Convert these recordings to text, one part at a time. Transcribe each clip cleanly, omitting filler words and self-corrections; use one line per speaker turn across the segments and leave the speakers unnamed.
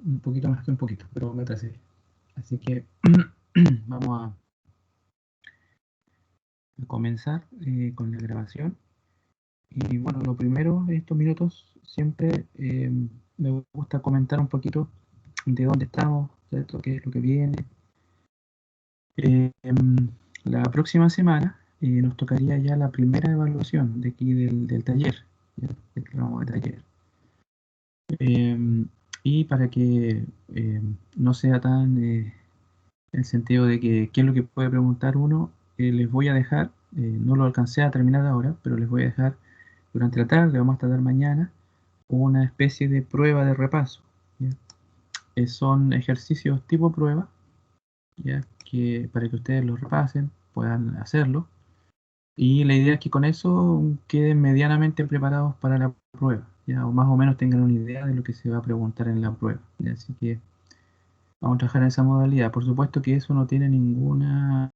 un poquito más que un poquito, pero me atrasé. Así que vamos a comenzar con la grabación. Y bueno, lo primero, en estos minutos, siempre me gusta comentar un poquito de dónde estamos, ¿cierto? Qué es lo que viene. La próxima semana nos tocaría ya la primera evaluación de aquí del taller, ¿ya? Del programa de taller. Y para que no sea tan en el sentido de que qué es lo que puede preguntar uno, les voy a dejar, no lo alcancé a terminar ahora, pero les voy a dejar durante la tarde, vamos a tratar mañana, una especie de prueba de repaso, ¿ya? Son ejercicios tipo prueba, ¿ya? Que para que ustedes los repasen, puedan hacerlo. Y la idea es que con eso queden medianamente preparados para la prueba, ¿ya? O más o menos tengan una idea de lo que se va a preguntar en la prueba, ¿ya? Así que vamos a trabajar en esa modalidad. Por supuesto que eso no tiene ningún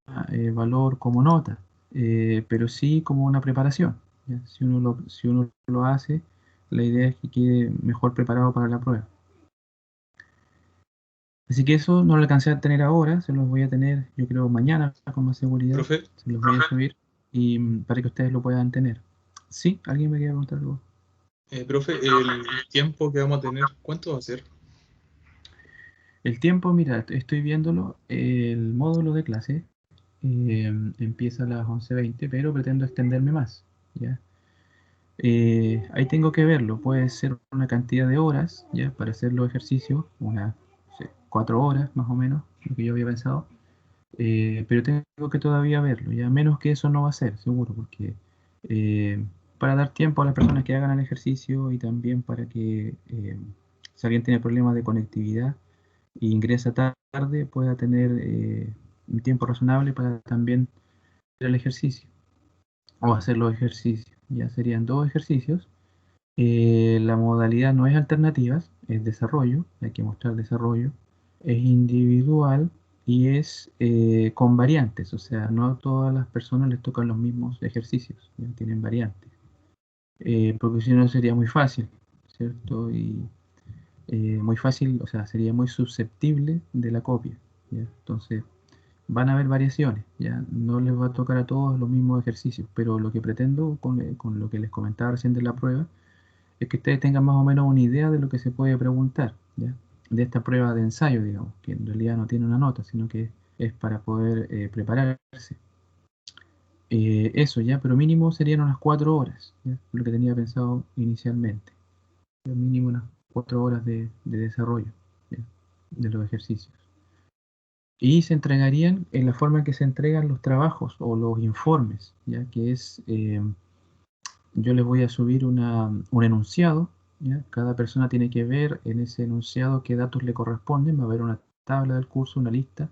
valor como nota, pero sí como una preparación, ¿ya? Si uno lo hace, la idea es que quede mejor preparado para la prueba. Así que eso no lo alcancé a tener ahora, se los voy a tener yo creo mañana con más seguridad.
Profe,
Se los voy a subir y para que ustedes lo puedan tener. ¿Sí? ¿Alguien me quería preguntar algo?
profe, el tiempo que vamos a tener, ¿cuánto va a ser?
El tiempo, mira, estoy viéndolo, el módulo de clase empieza a las 11:20, pero pretendo extenderme más, ¿ya? Ahí tengo que verlo, puede ser una cantidad de horas, ¿ya? Para hacer los ejercicios, unas, no sé, 4 horas más o menos, lo que yo había pensado. Pero tengo que todavía verlo, ya menos que eso no va a ser, seguro, porque eh, para dar tiempo a las personas que hagan el ejercicio y también para que si alguien tiene problemas de conectividad e ingresa tarde, pueda tener un tiempo razonable para también hacer el ejercicio o hacer los ejercicios. Ya serían 2 ejercicios. La modalidad no es alternativas, es desarrollo, hay que mostrar desarrollo, es individual y es con variantes, o sea, no a todas las personas les tocan los mismos ejercicios, ya tienen variantes, porque si no sería muy fácil, ¿cierto? Y muy fácil, o sea, sería muy susceptible de la copia, ¿ya? Entonces, van a haber variaciones, ya no les va a tocar a todos los mismos ejercicios, pero lo que pretendo con lo que les comentaba recién de la prueba, es que ustedes tengan más o menos una idea de lo que se puede preguntar, ¿ya? De esta prueba de ensayo, digamos, que en realidad no tiene una nota, sino que es para poder prepararse. Eso ya, pero mínimo serían unas 4 horas, ¿ya? Lo que tenía pensado inicialmente. Mínimo unas 4 horas de desarrollo, ¿ya? De los ejercicios. Y se entregarían en la forma en que se entregan los trabajos o los informes, ya que es yo les voy a subir un enunciado, ¿ya? Cada persona tiene que ver en ese enunciado qué datos le corresponden, va a haber una tabla del curso, una lista,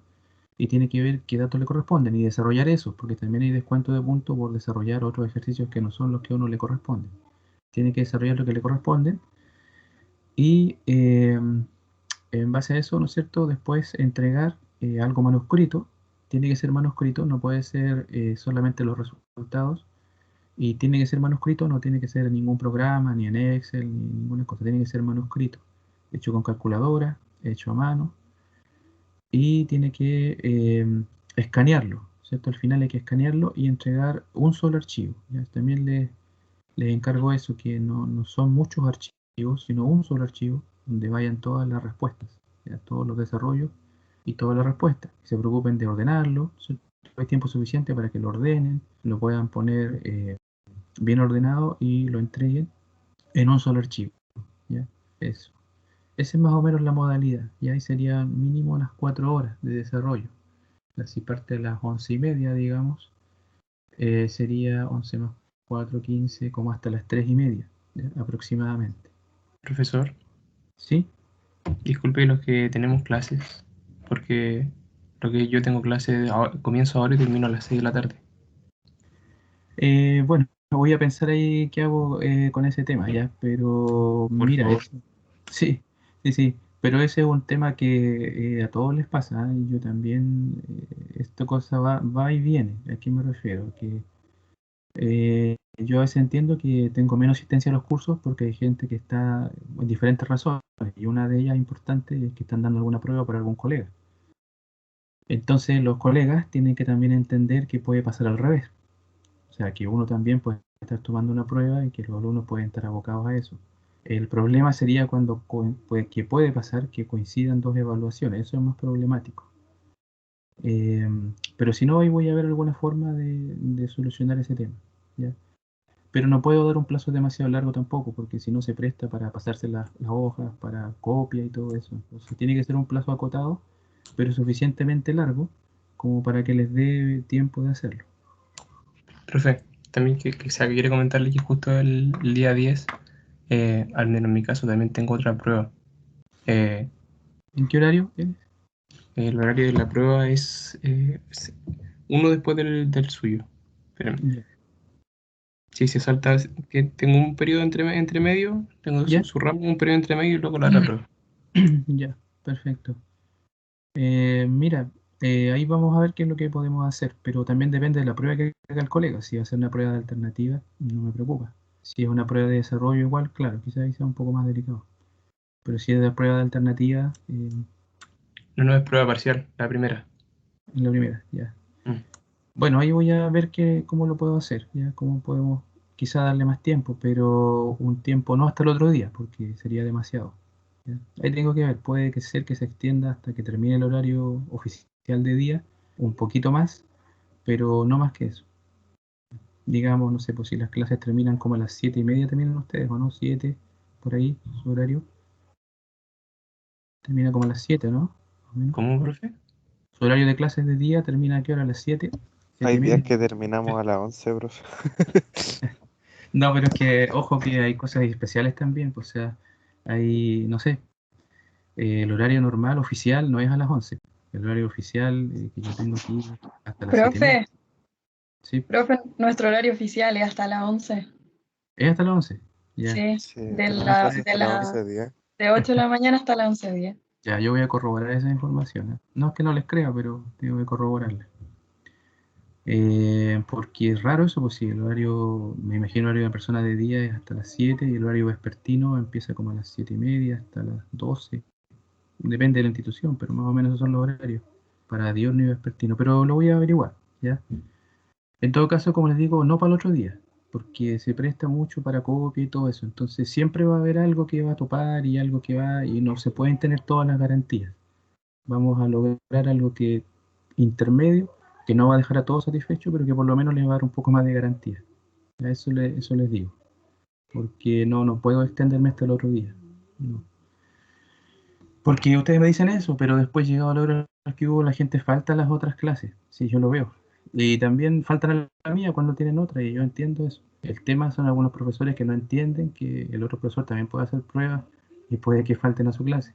y tiene que ver qué datos le corresponden y desarrollar eso, porque también hay descuento de puntos por desarrollar otros ejercicios que no son los que a uno le corresponden. Tiene que desarrollar lo que le corresponde y en base a eso, ¿no es cierto?, después entregar algo manuscrito. Tiene que ser manuscrito, no puede ser solamente los resultados. Y tiene que ser manuscrito, no tiene que ser en ningún programa, ni en Excel, ni ninguna cosa, tiene que ser manuscrito, hecho con calculadora, hecho a mano, y tiene que escanearlo, ¿cierto? Al final hay que escanearlo y entregar un solo archivo, ¿ya? También les encargo eso, que no son muchos archivos, sino un solo archivo, donde vayan todas las respuestas, ¿ya? Todos los desarrollos y todas las respuestas. Se preocupen de ordenarlo, ¿cierto? Hay tiempo suficiente para que lo ordenen, lo puedan poner bien ordenado y lo entreguen en un solo archivo, ¿ya? Eso. Esa es más o menos la modalidad, y ahí serían mínimo unas 4 horas de desarrollo. Si parte de las 11:30, digamos, sería 11 más 4, 15, como hasta las 3:30, ¿ya? Aproximadamente.
Profesor,
¿Sí?
disculpe los que tenemos clases, porque lo que yo tengo clase comienzo ahora y termino a las 6 de la tarde.
Bueno, voy a pensar ahí qué hago con ese tema, ¿ya? Pero
Por
mira,
favor.
sí, sí, sí, pero ese es un tema que a todos les pasa, ¿eh? Y yo también, esta cosa va y viene. ¿A qué me refiero? Que yo a veces entiendo que tengo menos asistencia a los cursos porque hay gente que está en diferentes razones. y una de ellas importante es que están dando alguna prueba para algún colega. Entonces los colegas tienen que también entender que puede pasar al revés. O sea, que uno también puede estar tomando una prueba y que los alumnos pueden estar abocados a eso. El problema sería cuando que puede pasar que coincidan dos evaluaciones. Eso es más problemático. Eh, pero si no, hoy voy a ver alguna forma de solucionar ese tema. ¿Ya? Pero no puedo dar un plazo demasiado largo tampoco, porque si no se presta para pasarse las hojas, para copia y todo eso. Entonces tiene que ser un plazo acotado, pero suficientemente largo como para que les dé tiempo de hacerlo.
Profe, también que quiere comentarle que justo el día 10, al menos en mi caso, también tengo otra prueba. Eh,
¿En qué horario es?
el horario de la prueba es uno después del suyo. Espérame.
Ya.
Si se salta, que tengo un periodo entre medio, tengo
¿Ya?
su ramo, un periodo entre medio y luego la otra prueba.
Ya, perfecto. Mira, ahí vamos a ver qué es lo que podemos hacer, pero también depende de la prueba que haga el colega. Si va a ser una prueba de alternativa, no me preocupa. Si es una prueba de desarrollo igual, claro, quizás ahí sea un poco más delicado. Pero si es de prueba de alternativa,
No, no es prueba parcial, la primera.
en la primera, ya.
Mm.
Bueno, ahí voy a ver cómo lo puedo hacer, ya, cómo podemos quizá darle más tiempo, pero un tiempo no hasta el otro día, porque sería demasiado. ¿Ya? Ahí tengo que ver, puede que ser que se extienda hasta que termine el horario oficial de día, un poquito más, pero no más que eso. Digamos, no sé, pues si las clases terminan como a las 7:30, terminan ustedes, ¿o no? 7, por ahí, su horario. Termina como a las 7, ¿no? Más o menos.
¿Cómo, profe?
Su horario de clases de día termina ¿a qué hora? ¿A las 7? ¿Siete
Hay
y
días
media?
que terminamos a las 11, profe.
No, pero es que, ojo que hay cosas especiales también, pues, o sea, hay, no sé, el horario normal oficial no es a las 11. El horario oficial que yo tengo aquí hasta las 7:30.
Profe,
Sí,
profe, nuestro horario oficial es hasta las 11.
es hasta las 11. Ya,
Sí,
Sí,
de
tenemos
la,
clases
de
hasta las
la,
11:10.
de 8 de la mañana hasta las 11:10.
ya, yo voy a corroborar esa información. ¿Eh? No es que no les crea, pero tengo que corroborarla. Porque es raro eso, pues sí, el horario, me imagino el horario de una persona de día es hasta las 7 y el horario vespertino empieza como a las 7:30 hasta las 12. Depende de la institución, pero más o menos esos son los horarios para diurno y vespertino. Pero lo voy a averiguar, ¿ya? En todo caso, como les digo, no para el otro día, porque se presta mucho para copia y todo eso. Entonces siempre va a haber algo que va a topar y algo que va, y no se pueden tener todas las garantías. Vamos a lograr algo que intermedio, que no va a dejar a todos satisfechos, pero que por lo menos les va a dar un poco más de garantía. A eso les digo, porque no puedo extenderme hasta el otro día. No. Porque ustedes me dicen eso, pero después llegado a la hora que hubo, la gente falta a las otras clases. Sí, yo lo veo. Y también faltan a la mía cuando tienen otra, y yo entiendo eso. El tema son algunos profesores que no entienden que el otro profesor también puede hacer pruebas y puede que falten a su clase.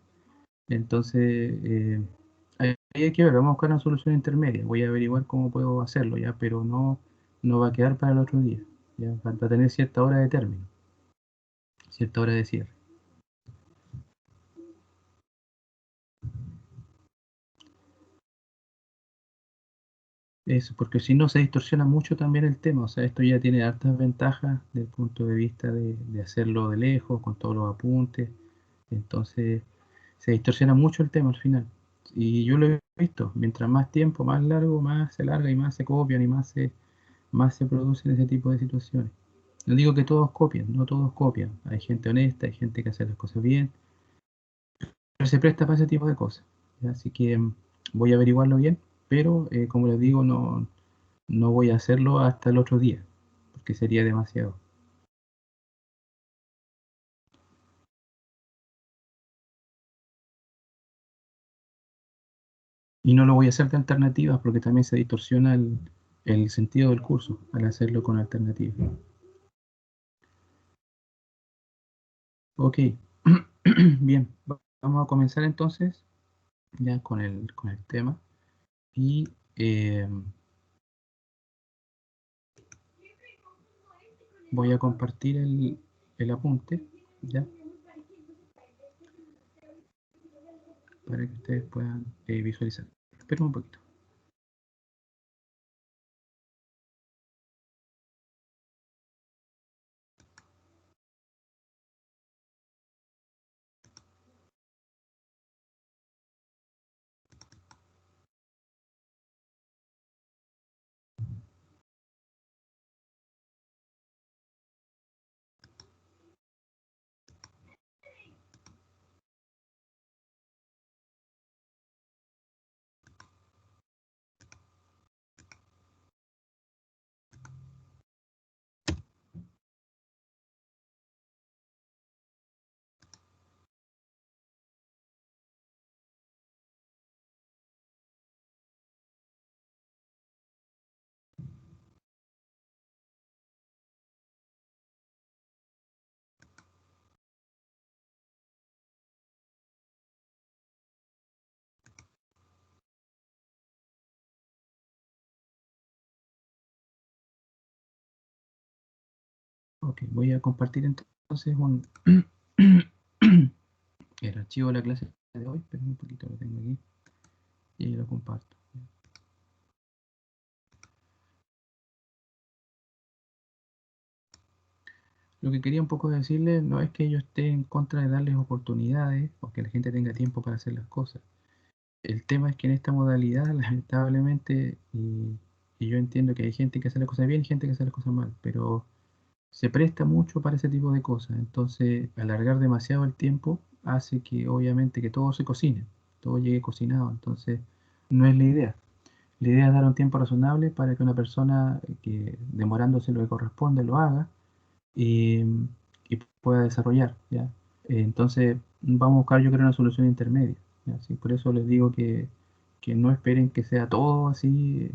Entonces, ahí hay que ver, vamos a buscar una solución intermedia. Voy a averiguar cómo puedo hacerlo ya, pero no va a quedar para el otro día. Ya va a tener cierta hora de término, cierta hora de cierre. Eso, porque si no se distorsiona mucho también el tema. O sea, esto ya tiene hartas ventajas desde el punto de vista de hacerlo de lejos, con todos los apuntes. Entonces, se distorsiona mucho el tema al final. Y yo lo he visto, mientras más tiempo, más largo, más se larga y más se copian y más se producen ese tipo de situaciones. No digo que todos copian, no todos copian. Hay gente honesta, hay gente que hace las cosas bien, pero se presta para ese tipo de cosas. ¿Ya? Así que voy a averiguarlo bien, pero como les digo, no voy a hacerlo hasta el otro día, porque sería demasiado. Y no lo voy a hacer de alternativas porque también se distorsiona el sentido del curso al hacerlo con alternativas. Ok, bien, vamos a comenzar entonces ya con el tema. Y voy a compartir el apunte, ¿ya? Para que ustedes puedan visualizar. Esperen un poquito. Ok, voy a compartir entonces el archivo de la clase de hoy, pero un poquito lo tengo aquí y ahí lo comparto. Lo que quería un poco decirles no es que yo esté en contra de darles oportunidades o que la gente tenga tiempo para hacer las cosas. El tema es que en esta modalidad, lamentablemente, y yo entiendo que hay gente que hace las cosas bien y gente que hace las cosas mal, pero se presta mucho para ese tipo de cosas. Entonces, alargar demasiado el tiempo hace que obviamente que todo se cocine, todo llegue cocinado. Entonces, no es la idea. La idea es dar un tiempo razonable para que una persona que demorándose lo que corresponde lo haga y, y pueda desarrollar, ¿ya? Entonces, vamos a buscar yo creo una solución intermedia, ¿ya? Sí, por eso les digo que no esperen que sea todo así,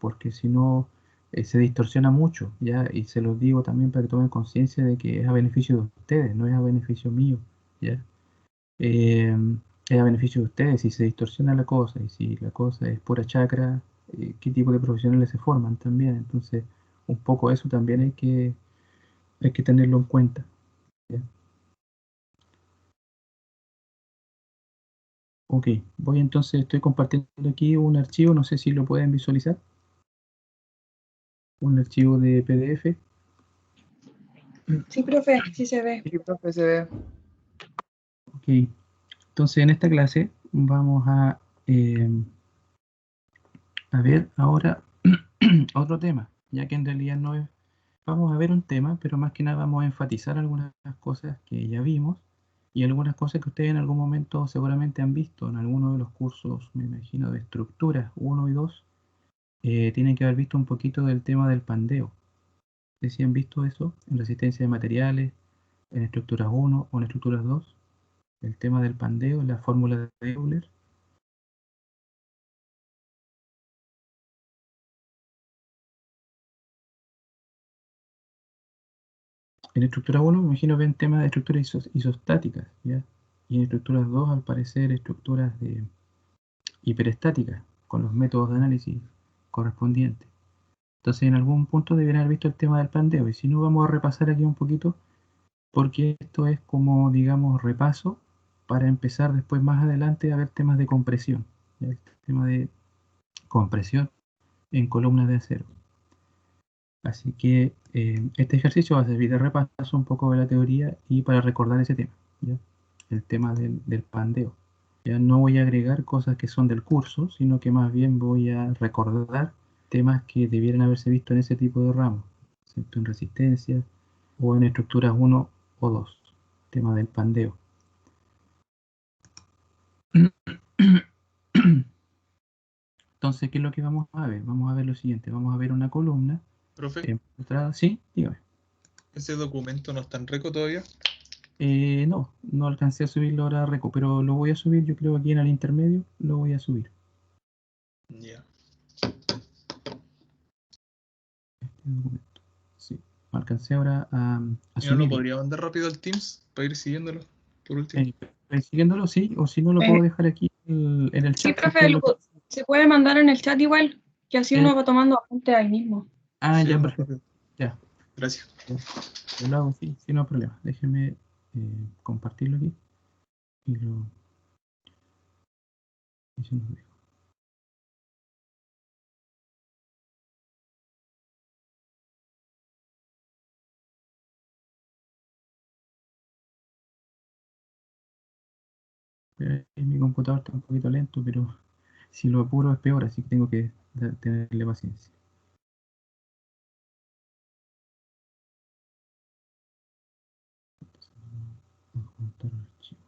porque si no se distorsiona mucho, ¿ya? Y se los digo también para que tomen conciencia de que es a beneficio de ustedes, no es a beneficio mío, ¿ya? Eh, es a beneficio de ustedes si se distorsiona la cosa y si la cosa es pura chacra, qué tipo de profesionales se forman también. Entonces, un poco eso también hay que tenerlo en cuenta, ¿ya? Ok, voy entonces, estoy compartiendo aquí un archivo, no sé si lo pueden visualizar, un archivo de PDF.
Sí, profe, sí se ve.
Sí, profe, se ve.
Ok, entonces en esta clase vamos a ver ahora otro tema, ya que en realidad no es, vamos a ver un tema, pero más que nada vamos a enfatizar algunas cosas que ya vimos y algunas cosas que ustedes en algún momento seguramente han visto en alguno de los cursos, me imagino, de estructuras 1 y 2. Tienen que haber visto un poquito del tema del pandeo. No sé si han visto eso en resistencia de materiales, en estructuras 1 o en estructuras 2, el tema del pandeo, la fórmula de Euler. En estructura 1 me imagino ven temas de estructuras isostáticas, ¿ya? Y en estructuras 2 al parecer estructuras de hiperestáticas, con los métodos de análisis correspondientes. Entonces en algún punto deberían haber visto el tema del pandeo, y si no vamos a repasar aquí un poquito, porque esto es como, digamos, repaso para empezar después más adelante a ver temas de compresión, ¿ya? El tema de compresión en columnas de acero. Así que este ejercicio va a servir de repaso un poco de la teoría y para recordar ese tema, ¿ya? El tema del pandeo. Ya no voy a agregar cosas que son del curso, sino que más bien voy a recordar temas que debieran haberse visto en ese tipo de ramos, excepto en resistencia o en estructuras 1 o 2, tema del pandeo. Entonces, ¿qué es lo que vamos a ver? Vamos a ver lo siguiente, vamos a ver una columna.
Profe,
Sí, dígame.
ese documento no está en Reco todavía.
No alcancé a subirlo ahora a Reco, pero lo voy a subir, yo creo aquí en el intermedio lo voy a subir.
Ya.
Este documento. Sí, alcancé ahora a
¿Y no lo
subirlo.
podría mandar rápido al Teams para ir siguiéndolo? Por último.
Siguiéndolo, sí, o si no lo
Eh,
puedo dejar aquí en el
sí,
chat, porque
profe,
es lo que...
se puede mandar en el chat igual, que así
eh,
uno va tomando apuntes ahí mismo.
ah,
Sí,
ya,
es más
perfecto.
rápido.
Ya,
Gracias.
yo lo hago, sí, sí, no hay problema. Déjeme compartirlo aquí y y se nos deja. Mi computador está un poquito lento, pero si lo apuro es peor, así que tengo que tenerle paciencia. Juntar archivo.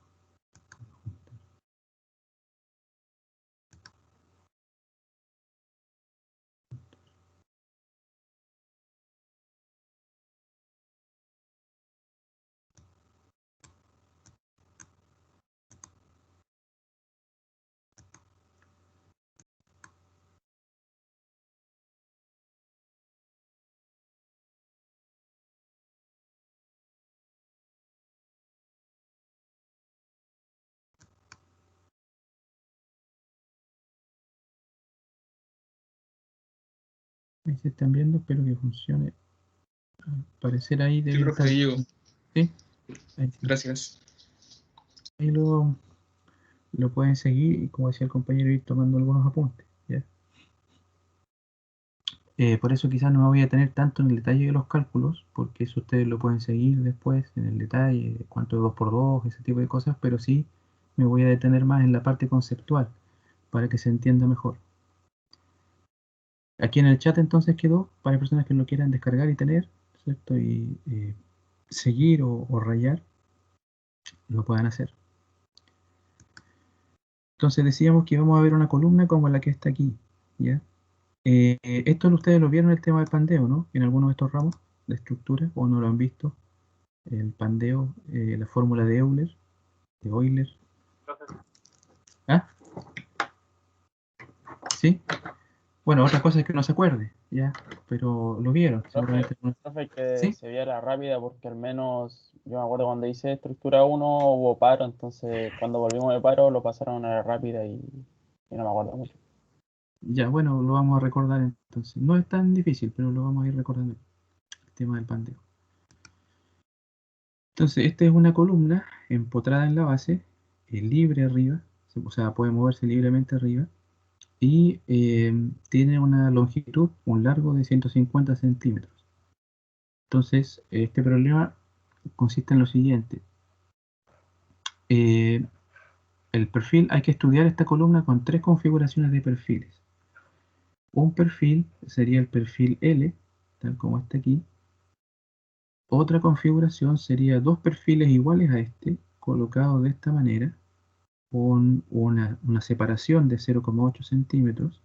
Ahí se están viendo, espero que funcione. Parecer ahí
Sí,
debe
profe,
estar.
ahí llego.
¿Sí? Ahí sí.
Gracias.
Ahí lo pueden seguir y, como decía el compañero, ir tomando algunos apuntes. ¿Ya? Por eso quizás no me voy a tener tanto en el detalle de los cálculos, porque eso ustedes lo pueden seguir después en el detalle, cuánto es 2 por 2, ese tipo de cosas, pero sí me voy a detener más en la parte conceptual, para que se entienda mejor. Aquí en el chat entonces quedó, para personas que lo quieran descargar y tener, ¿cierto? Y seguir o rayar, lo puedan hacer. Entonces decíamos que íbamos a ver una columna como la que está aquí, ¿ya? Esto ustedes lo vieron el tema del pandeo, ¿no? En algunos de estos ramos de estructura, o no lo han visto. El pandeo, la fórmula de Euler, de Euler. ¿Ah? ¿Sí? Bueno, otra cosa es que no se acuerde, ¿ya? Pero lo vieron, seguramente.
Profe, que
¿Sí?
se viera rápida porque al menos yo me acuerdo cuando hice estructura 1 hubo paro, entonces cuando volvimos de paro lo pasaron a la rápida y no me acuerdo mucho.
Ya, bueno, lo vamos a recordar entonces. No es tan difícil, pero lo vamos a ir recordando. El tema del pandeo. Entonces, esta es una columna empotrada en la base, libre arriba, o sea, puede moverse libremente arriba, y tiene una longitud, un largo de 150 centímetros. Entonces, este problema consiste en lo siguiente. El perfil, hay que estudiar esta columna con 3 configuraciones de perfiles. Un perfil sería el perfil L, tal como está aquí. Otra configuración sería 2 perfiles iguales a este, colocados de esta manera, con una separación de 0,8 centímetros.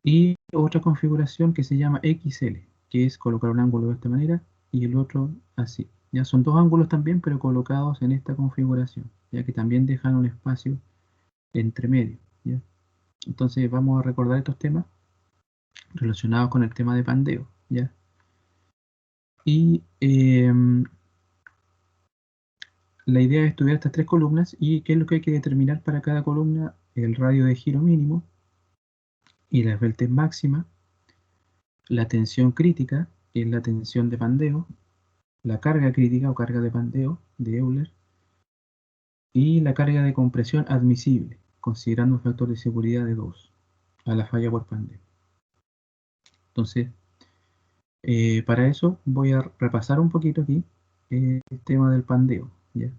Y otra configuración que se llama XL, que es colocar un ángulo de esta manera y el otro así. Ya son 2 ángulos también, pero colocados en esta configuración, ya que también dejan un espacio entre medio. ¿Ya? Entonces vamos a recordar estos temas relacionados con el tema de pandeo. ¿Ya? Y la idea es estudiar estas 3 columnas y qué es lo que hay que determinar para cada columna: el radio de giro mínimo y la esbeltez máxima, la tensión crítica, que es la tensión de pandeo, la carga crítica o carga de pandeo de Euler, y la carga de compresión admisible, considerando un factor de seguridad de 2 a la falla por pandeo. Entonces, para eso voy a repasar un poquito aquí el tema del pandeo. ¿Ya?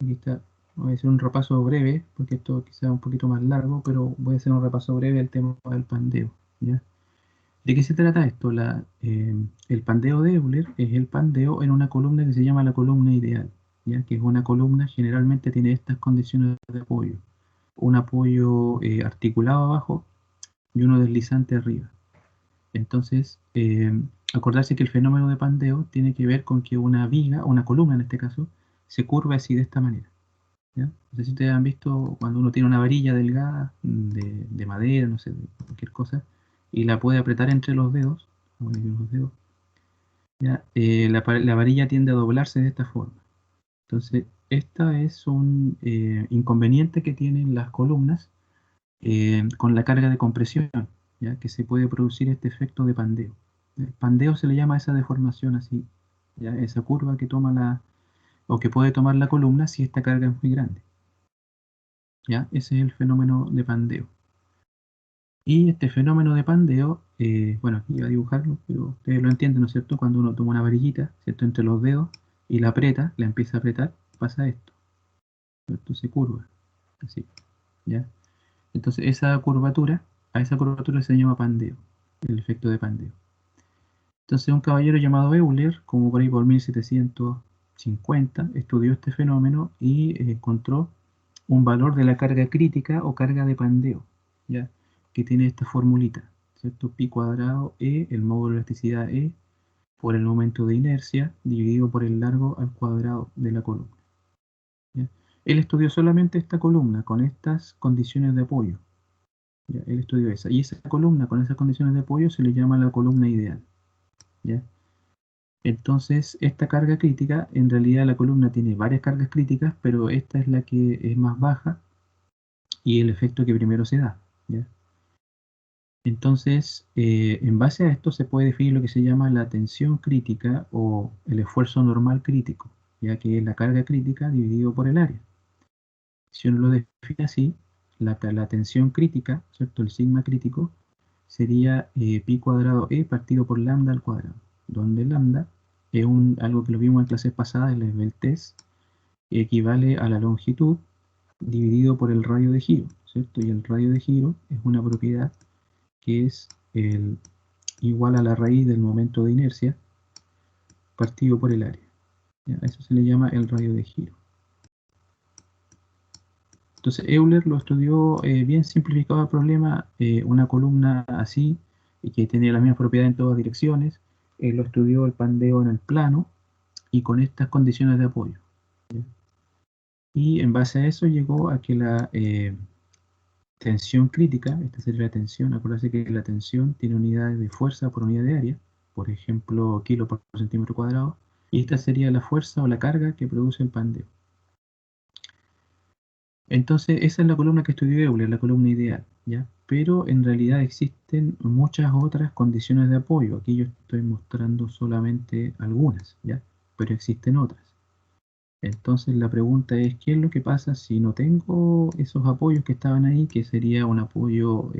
Aquí está. Voy a hacer un repaso breve, porque esto quizá es un poquito más largo, pero voy a hacer un repaso breve del tema del pandeo. ¿Ya? ¿De qué se trata esto? El pandeo de Euler es el pandeo en una columna que se llama la columna ideal, ¿ya? Que es una columna, generalmente tiene estas condiciones de apoyo: un apoyo articulado abajo y uno deslizante arriba. Entonces, acordarse que el fenómeno de pandeo tiene que ver con que una viga, una columna en este caso, se curva así de esta manera. ¿Ya? No sé si ustedes han visto cuando uno tiene una varilla delgada de madera, no sé, de cualquier cosa, y la puede apretar entre los dedos, ¿ya? La varilla tiende a doblarse de esta forma. Entonces, esta es un inconveniente que tienen las columnas con la carga de compresión, ¿ya? Que se puede producir este efecto de pandeo. El pandeo se le llama a esa deformación así, ¿ya? Esa curva que toma o que puede tomar la columna si esta carga es muy grande. ¿Ya? Ese es el fenómeno de pandeo. Y este fenómeno de pandeo, bueno, aquí iba a dibujarlo, pero ustedes lo entienden, ¿no es cierto? Cuando uno toma una varillita, ¿cierto? Entre los dedos y la aprieta, la empieza a apretar, pasa esto. Esto se curva, así, ¿ya? Entonces a esa curvatura se llama pandeo, el efecto de pandeo. Entonces un caballero llamado Euler, como por ahí por 1750, estudió este fenómeno y encontró un valor de la carga crítica o carga de pandeo, ¿ya? Que tiene esta formulita, ¿cierto? Pi cuadrado E, el módulo de elasticidad E, por el momento de inercia, dividido por el largo al cuadrado de la columna. ¿Ya? Él estudió solamente esta columna con estas condiciones de apoyo. ¿Ya? Él estudió esa. Y esa columna con esas condiciones de apoyo se le llama la columna ideal. ¿Ya? Entonces, esta carga crítica, en realidad la columna tiene varias cargas críticas, pero esta es la que es más baja y el efecto que primero se da. ¿Ya? Entonces, en base a esto se puede definir lo que se llama la tensión crítica o el esfuerzo normal crítico, ya que es la carga crítica dividido por el área. Si uno lo define así, la tensión crítica, ¿cierto? El sigma crítico, sería pi cuadrado e partido por lambda al cuadrado, donde lambda es algo que lo vimos en clases pasadas, el esbeltez, equivale a la longitud dividido por el radio de giro, ¿cierto? Y el radio de giro es una propiedad que es igual a la raíz del momento de inercia partido por el área. ¿Ya? Eso se le llama el radio de giro. Entonces Euler lo estudió bien simplificado el problema, una columna así, y que tenía la misma propiedad en todas direcciones. Lo estudió el pandeo en el plano y con estas condiciones de apoyo. ¿Ya? Y en base a eso llegó a que la tensión crítica, esta sería la tensión, acuérdense que la tensión tiene unidades de fuerza por unidad de área, por ejemplo, kilo por centímetro cuadrado, y esta sería la fuerza o la carga que produce el pandeo. Entonces, esa es la columna que estudió Euler, la columna ideal, ¿ya? Pero en realidad existen muchas otras condiciones de apoyo. Aquí yo estoy mostrando solamente algunas, ¿ya? Pero existen otras. Entonces la pregunta es, ¿qué es lo que pasa si no tengo esos apoyos que estaban ahí, que sería un apoyo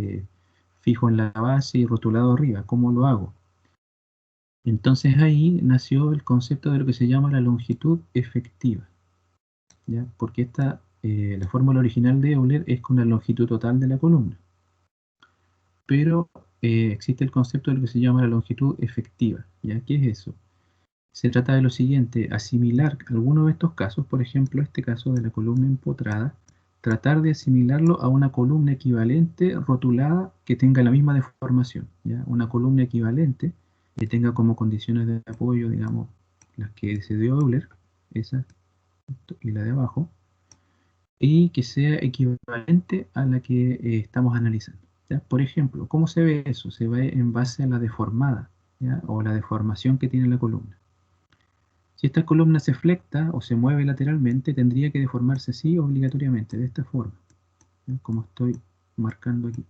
fijo en la base y rotulado arriba? ¿Cómo lo hago? Entonces ahí nació el concepto de lo que se llama la longitud efectiva, ¿ya? Porque la fórmula original de Euler es con la longitud total de la columna. Pero existe el concepto de lo que se llama la longitud efectiva, ¿ya? ¿Qué es eso? Se trata de lo siguiente, asimilar alguno de estos casos, por ejemplo, este caso de la columna empotrada, tratar de asimilarlo a una columna equivalente rotulada que tenga la misma deformación, ¿ya? Una columna equivalente que tenga como condiciones de apoyo, digamos, las que se dio Euler, esa y la de abajo, y que sea equivalente a la que estamos analizando, ¿ya? Por ejemplo, ¿cómo se ve eso? Se ve en base a la deformada, ¿ya? O la deformación que tiene la columna. Si esta columna se flecta o se mueve lateralmente, tendría que deformarse así obligatoriamente, de esta forma, ¿ya? Como estoy marcando aquí.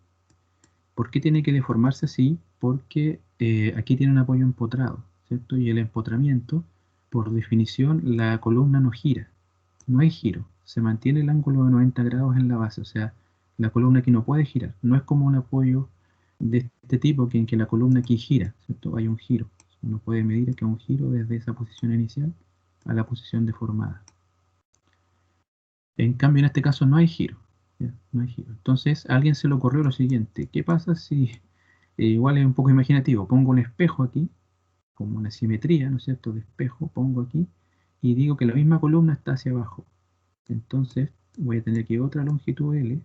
¿Por qué tiene que deformarse así? Porque aquí tiene un apoyo empotrado, ¿cierto? Y el empotramiento, por definición, la columna no gira, no hay giro, se mantiene el ángulo de 90 grados en la base, o sea, la columna aquí no puede girar, no es como un apoyo de este tipo en que la columna aquí gira, ¿cierto? Hay un giro. Uno puede medir que un giro desde esa posición inicial a la posición deformada. En cambio, en este caso no hay giro, ¿ya? No hay giro. Entonces, a alguien se le ocurrió lo siguiente: ¿qué pasa si, igual es un poco imaginativo, pongo un espejo aquí, como una simetría, ¿no es cierto?, de espejo, pongo aquí, y digo que la misma columna está hacia abajo. Entonces, voy a tener que otra longitud L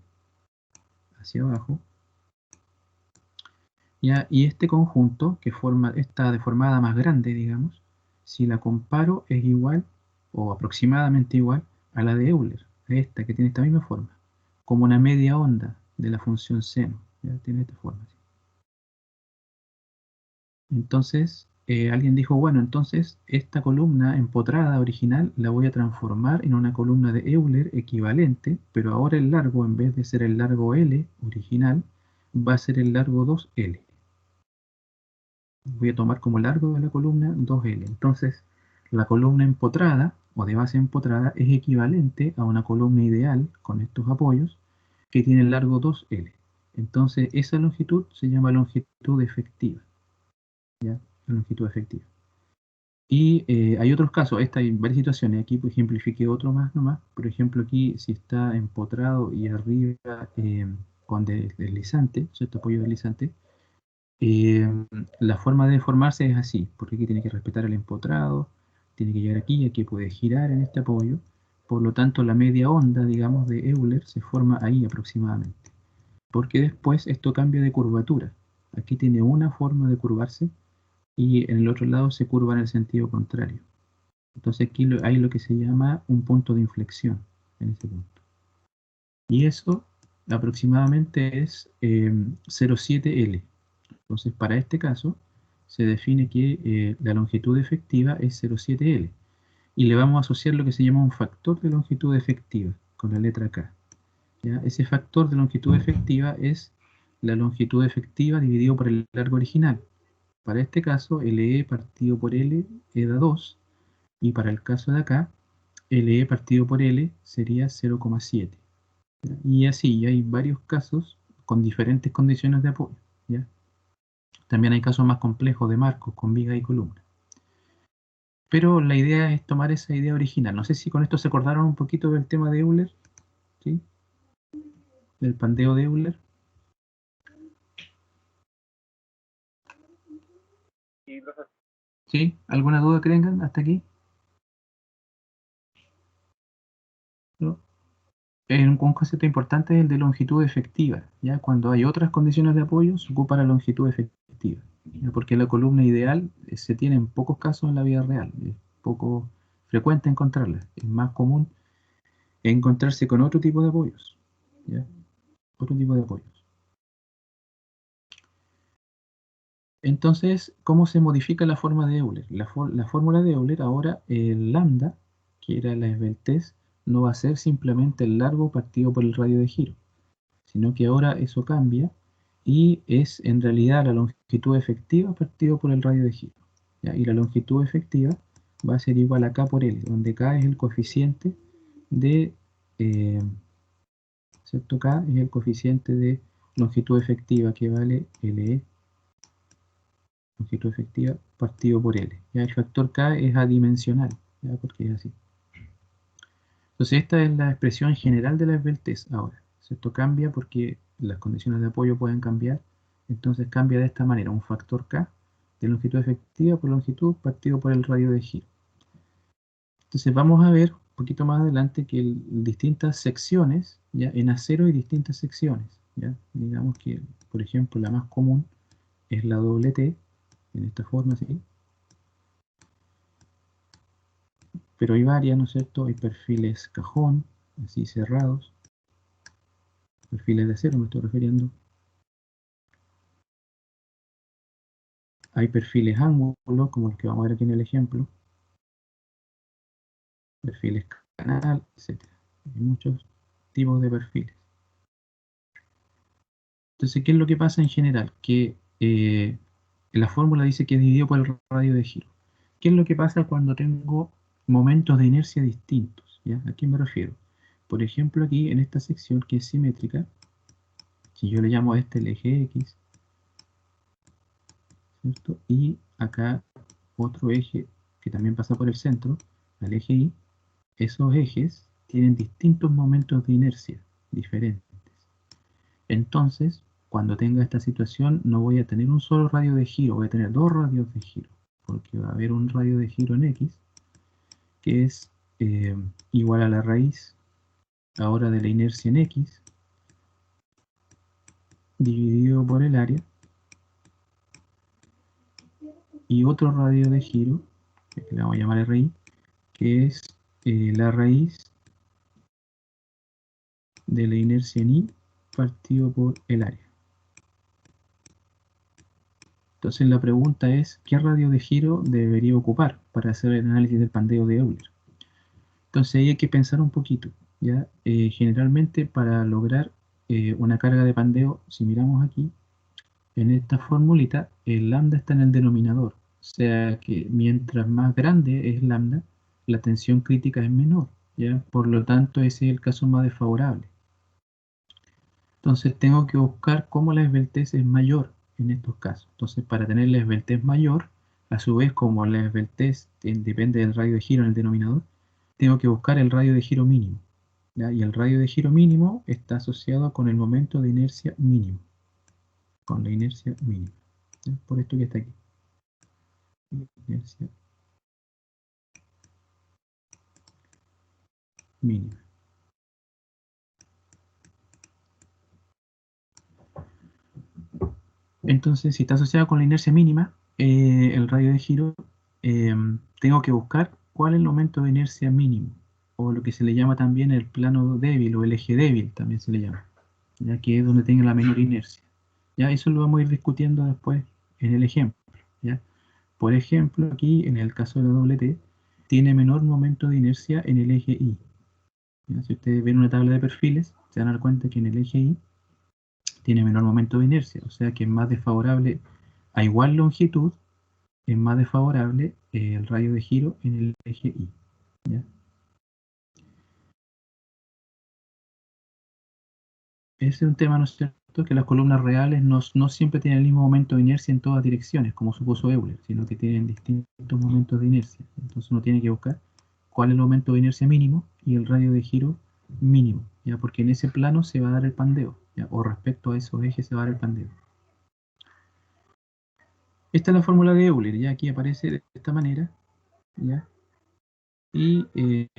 hacia abajo, ¿ya? Y este conjunto que forma esta deformada más grande, digamos, si la comparo es igual o aproximadamente igual a la de Euler, a esta que tiene esta misma forma, como una media onda de la función seno, ¿ya? Tiene esta forma. Entonces, alguien dijo, bueno, entonces esta columna empotrada original la voy a transformar en una columna de Euler equivalente, pero ahora el largo, en vez de ser el largo L original, va a ser el largo 2L. Voy a tomar como largo de la columna 2L. Entonces, la columna empotrada o de base empotrada es equivalente a una columna ideal con estos apoyos que tiene el largo 2L. Entonces, esa longitud se llama longitud efectiva, ¿ya? La longitud efectiva. Y hay otros casos, hay varias situaciones. Aquí pues, ejemplifiqué otro más nomás. Por ejemplo, aquí si está empotrado y arriba con deslizante, ¿cierto? Apoyo deslizante. La forma de deformarse es así, porque aquí tiene que respetar el empotrado, tiene que llegar aquí, aquí puede girar en este apoyo, por lo tanto la media onda, digamos, de Euler se forma ahí aproximadamente, porque después esto cambia de curvatura, aquí tiene una forma de curvarse y en el otro lado se curva en el sentido contrario, entonces aquí hay lo que se llama un punto de inflexión en ese punto, y eso aproximadamente es 0,7L. Entonces, para este caso, se define que la longitud efectiva es 0,7L. Y le vamos a asociar lo que se llama un factor de longitud efectiva, con la letra K, ¿ya? Ese factor de longitud efectiva es la longitud efectiva dividido por el largo original. Para este caso, LE partido por L da 2, y para el caso de acá, LE partido por L sería 0,7. Y así, hay varios casos con diferentes condiciones de apoyo, ¿ya? También hay casos más complejos de marcos con vigas y columnas. Pero la idea es tomar esa idea original. No sé si con esto se acordaron un poquito del tema de Euler, ¿sí? Del pandeo de Euler. ¿Sí? ¿Alguna duda que tengan hasta aquí? ¿No? Un concepto importante es el de longitud efectiva, ¿ya? Cuando hay otras condiciones de apoyo, se ocupa la longitud efectiva, ¿ya? Porque la columna ideal se tiene en pocos casos en la vida real, es poco frecuente encontrarla, es más común encontrarse con otro tipo de apoyos, ¿ya? Otro tipo de apoyos. Entonces, ¿cómo se modifica la forma de Euler? La fórmula de Euler ahora, el lambda, que era la esbeltez, no va a ser simplemente el largo partido por el radio de giro, sino que ahora eso cambia y es en realidad la longitud efectiva partido por el radio de giro, ¿ya? Y la longitud efectiva va a ser igual a K por L, donde K es el coeficiente de, ¿cierto? K es el coeficiente de longitud efectiva que vale LE, longitud efectiva partido por L. ¿Ya? El factor K es adimensional, ¿ya? Porque es así. Entonces esta es la expresión general de la esbeltez ahora. Esto cambia porque las condiciones de apoyo pueden cambiar, entonces cambia de esta manera, un factor K de longitud efectiva por longitud partido por el radio de giro. Entonces vamos a ver un poquito más adelante que distintas secciones, ¿ya? En acero hay distintas secciones, ¿ya? Digamos que, por ejemplo, la más común es la doble T, en esta forma, ¿sí? Pero hay varias, ¿no es cierto? Hay perfiles cajón, así cerrados, perfiles de acero me estoy refiriendo. Hay perfiles ángulo, como los que vamos a ver aquí en el ejemplo. Perfiles canal, etc. Hay muchos tipos de perfiles. Entonces, ¿qué es lo que pasa en general? Que la fórmula dice que es dividido por el radio de giro. ¿Qué es lo que pasa cuando tengo momentos de inercia distintos? ¿Ya? ¿A qué me refiero? Por ejemplo, aquí en esta sección que es simétrica, si yo le llamo a este el eje X, ¿cierto? Y acá otro eje que también pasa por el centro, al eje Y, esos ejes tienen distintos momentos de inercia diferentes. Entonces, cuando tenga esta situación, no voy a tener un solo radio de giro, voy a tener dos radios de giro, porque va a haber un radio de giro en X, que es igual a la raíz ahora de la inercia en X, dividido por el área, y otro radio de giro, que le vamos a llamar RI, que es la raíz de la inercia en Y partido por el área. Entonces la pregunta es, ¿qué radio de giro debería ocupar para hacer el análisis del pandeo de Euler? Entonces ahí hay que pensar un poquito, ¿ya? Generalmente para lograr una carga de pandeo, si miramos aquí, en esta formulita, el lambda está en el denominador. O sea que mientras más grande es lambda, la tensión crítica es menor, ¿ya? Por lo tanto, ese es el caso más desfavorable. Entonces tengo que buscar cómo la esbeltez es mayor en estos casos. Entonces para tener la esbeltez mayor, a su vez como la esbeltez depende del radio de giro en el denominador, tengo que buscar el radio de giro mínimo, ¿ya? Y el radio de giro mínimo está asociado con el momento de inercia mínimo. Con la inercia mínima, ¿ya? Por esto que está aquí. Inercia mínima. Entonces, si está asociado con la inercia mínima, el radio de giro, tengo que buscar cuál es el momento de inercia mínimo, o lo que se le llama también el plano débil, o el eje débil, también se le llama, ya que es donde tenga la menor inercia. Ya eso lo vamos a ir discutiendo después en el ejemplo, ¿ya? Por ejemplo, aquí en el caso de la doble T, tiene menor momento de inercia en el eje Y. ¿Ya? Si ustedes ven una tabla de perfiles, se van a dar cuenta que en el eje Y tiene menor momento de inercia, o sea que es más desfavorable a igual longitud, es más desfavorable el radio de giro en el eje Y. ¿Ya? Ese es un tema, ¿no es cierto?, que las columnas reales no siempre tienen el mismo momento de inercia en todas direcciones, como supuso Euler, sino que tienen distintos momentos de inercia. Entonces uno tiene que buscar cuál es el momento de inercia mínimo y el radio de giro mínimo, ¿ya? Porque en ese plano se va a dar el pandeo, ¿ya? O respecto a esos ejes se va a dar el pandeo. Esta es la fórmula de Euler, ya aquí aparece de esta manera, ¿ya? Y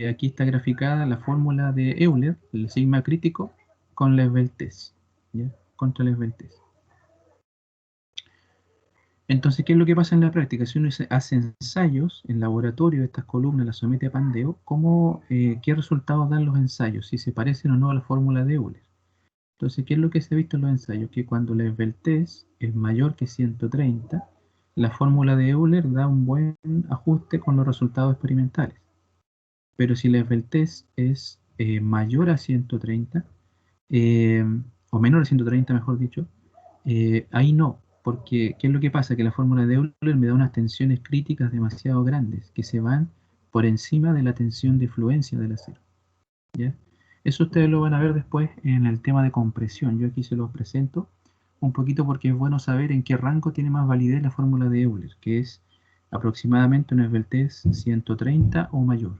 aquí está graficada la fórmula de Euler, el sigma crítico, con la esbeltez, ¿ya? Contra la esbeltez. Entonces, ¿qué es lo que pasa en la práctica? Si uno hace ensayos en laboratorio, estas columnas las somete a pandeo, ¿qué resultados dan los ensayos? Si se parecen o no a la fórmula de Euler. Entonces, ¿qué es lo que se ha visto en los ensayos? Que cuando la esbeltez es mayor que 130, la fórmula de Euler da un buen ajuste con los resultados experimentales. Pero si la esbeltez es mayor a 130, o menor a 130, mejor dicho, ahí no, porque ¿qué es lo que pasa? Que la fórmula de Euler me da unas tensiones críticas demasiado grandes, que se van por encima de la tensión de fluencia del acero, ¿ya? Eso ustedes lo van a ver después en el tema de compresión. Yo aquí se los presento un poquito porque es bueno saber en qué rango tiene más validez la fórmula de Euler, que es aproximadamente una esbeltez 130 o mayor.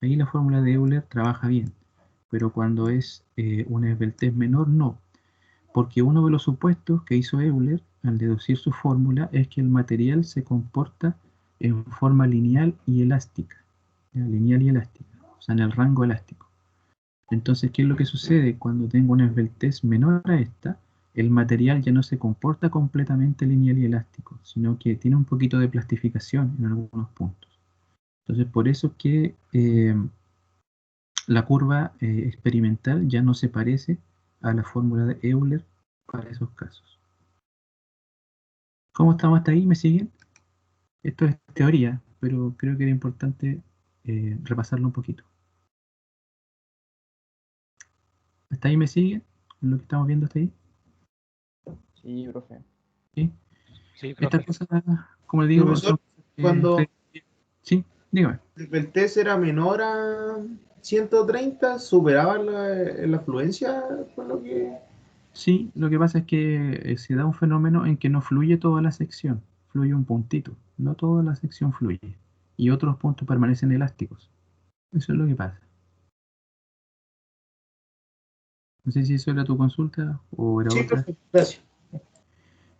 Ahí la fórmula de Euler trabaja bien, pero cuando es una esbeltez menor, no. Porque uno de los supuestos que hizo Euler al deducir su fórmula es que el material se comporta en forma lineal y elástica. ¿Ya? Lineal y elástica, o sea, en el rango elástico. Entonces, ¿qué es lo que sucede? Cuando tengo una esbeltez menor a esta, el material ya no se comporta completamente lineal y elástico, sino que tiene un poquito de plastificación en algunos puntos. Entonces, por eso que la curva experimental ya no se parece a la fórmula de Euler para esos casos. ¿Cómo estamos hasta ahí? ¿Me siguen? Esto es teoría, pero creo que era importante repasarlo un poquito. ¿Hasta ahí me siguen? ¿En lo que estamos viendo hasta ahí?
Sí, profe.
¿Sí?
Sí, profe.
Estas cosas, como les digo,
Profesor,
son,
cuando
sí, dígame.
el test era menor a 130, ¿superaba la fluencia con lo que...?
Sí, lo que pasa es que se da un fenómeno en que no fluye toda la sección, fluye un puntito, no toda la sección fluye, y otros puntos permanecen elásticos. Eso es lo que pasa. No sé si eso era tu consulta o era
Sí,
otra.
profe, gracias.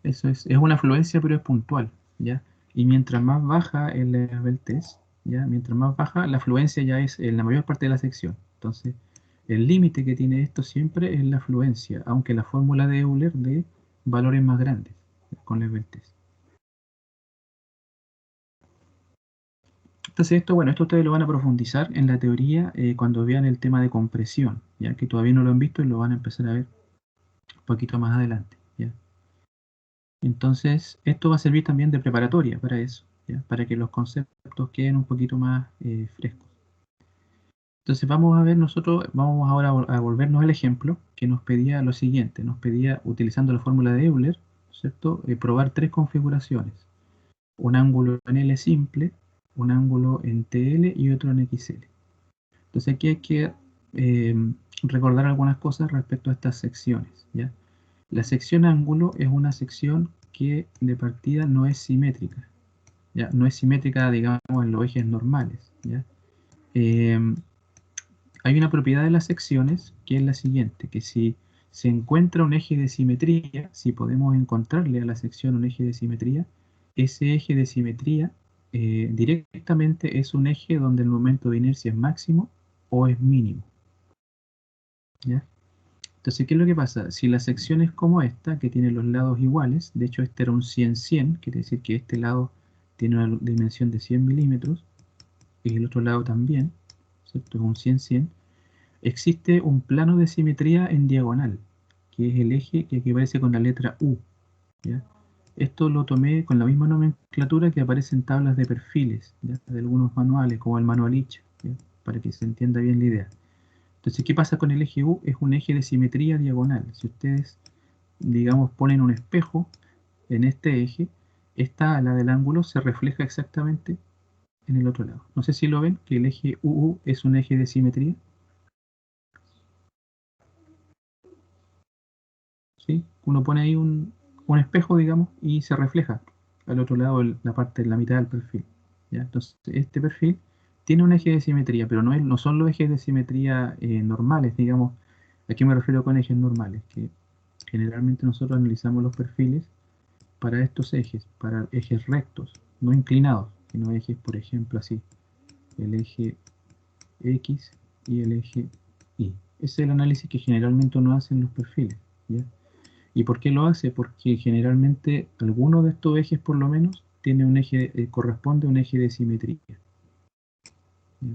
Eso es una fluencia, pero es puntual, ¿ya? Y mientras más baja el level test, ¿ya? Mientras más baja, la fluencia ya es en la mayor parte de la sección. Entonces, el límite que tiene esto siempre es la fluencia, aunque la fórmula de Euler dé valores más grandes con level test. Entonces esto ustedes lo van a profundizar en la teoría cuando vean el tema de compresión, ya que todavía no lo han visto y lo van a empezar a ver un poquito más adelante, ¿ya? Entonces, esto va a servir también de preparatoria para eso, ¿ya? Para que los conceptos queden un poquito más frescos. Entonces vamos a ver vamos ahora a volvernos al ejemplo que nos pedía lo siguiente, nos pedía, utilizando la fórmula de Euler, ¿cierto? Probar tres configuraciones, un ángulo en L simple, un ángulo en TL y otro en XL. Entonces aquí hay que recordar algunas cosas respecto a estas secciones, ¿ya? La sección ángulo es una sección que de partida no es simétrica, ¿ya? No es simétrica, digamos, en los ejes normales, ¿ya? Hay una propiedad de las secciones que es la siguiente, que si se encuentra un eje de simetría, si podemos encontrarle a la sección un eje de simetría, ese eje de simetría directamente es un eje donde el momento de inercia es máximo o es mínimo, ¿ya? Entonces, ¿qué es lo que pasa? Si la sección es como esta, que tiene los lados iguales, de hecho este era un 100-100, quiere decir que este lado tiene una dimensión de 100 milímetros, y el otro lado también, ¿cierto? Es un 100-100. Existe un plano de simetría en diagonal, que es el eje que aparece con la letra U, ¿ya? Esto lo tomé con la misma nomenclatura que aparece en tablas de perfiles, ¿ya? De algunos manuales, como el manual ICH, ¿ya? Para que se entienda bien la idea. Entonces, ¿qué pasa con el eje U? Es un eje de simetría diagonal. Si ustedes digamos, ponen un espejo en este eje, esta ala del ángulo se refleja exactamente en el otro lado. No sé si lo ven, que el eje UU es un eje de simetría. ¿Sí? Uno pone ahí un espejo, digamos, y se refleja al otro lado la parte de la mitad del perfil. ¿Ya? Entonces, este perfil tiene un eje de simetría, pero no son los ejes de simetría normales, digamos. Aquí me refiero con ejes normales, que generalmente nosotros analizamos los perfiles para estos ejes, para ejes rectos, no inclinados, sino ejes, por ejemplo, así, el eje X y el eje Y. Ese es el análisis que generalmente uno hace en los perfiles, ¿ya? ¿Y por qué lo hace? Porque generalmente alguno de estos ejes, por lo menos, tiene un eje, corresponde a un eje de simetría, ¿ya?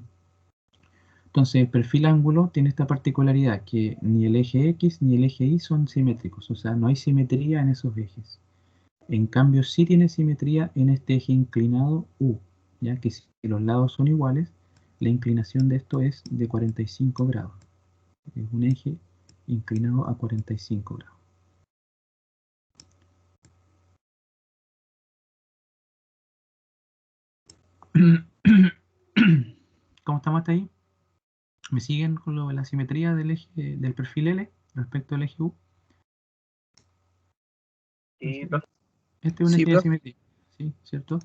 Entonces, el perfil ángulo tiene esta particularidad, que ni el eje X ni el eje Y son simétricos, o sea, no hay simetría en esos ejes. En cambio, sí tiene simetría en este eje inclinado U, ya que si los lados son iguales, la inclinación de esto es de 45 grados. Es un eje inclinado a 45 grados. ¿Cómo estamos hasta ahí? ¿Me siguen con lo de la simetría del eje del perfil L respecto al eje U?
Sí,
Este es un
sí,
eje de
profe.
simetría, ¿sí? ¿Cierto?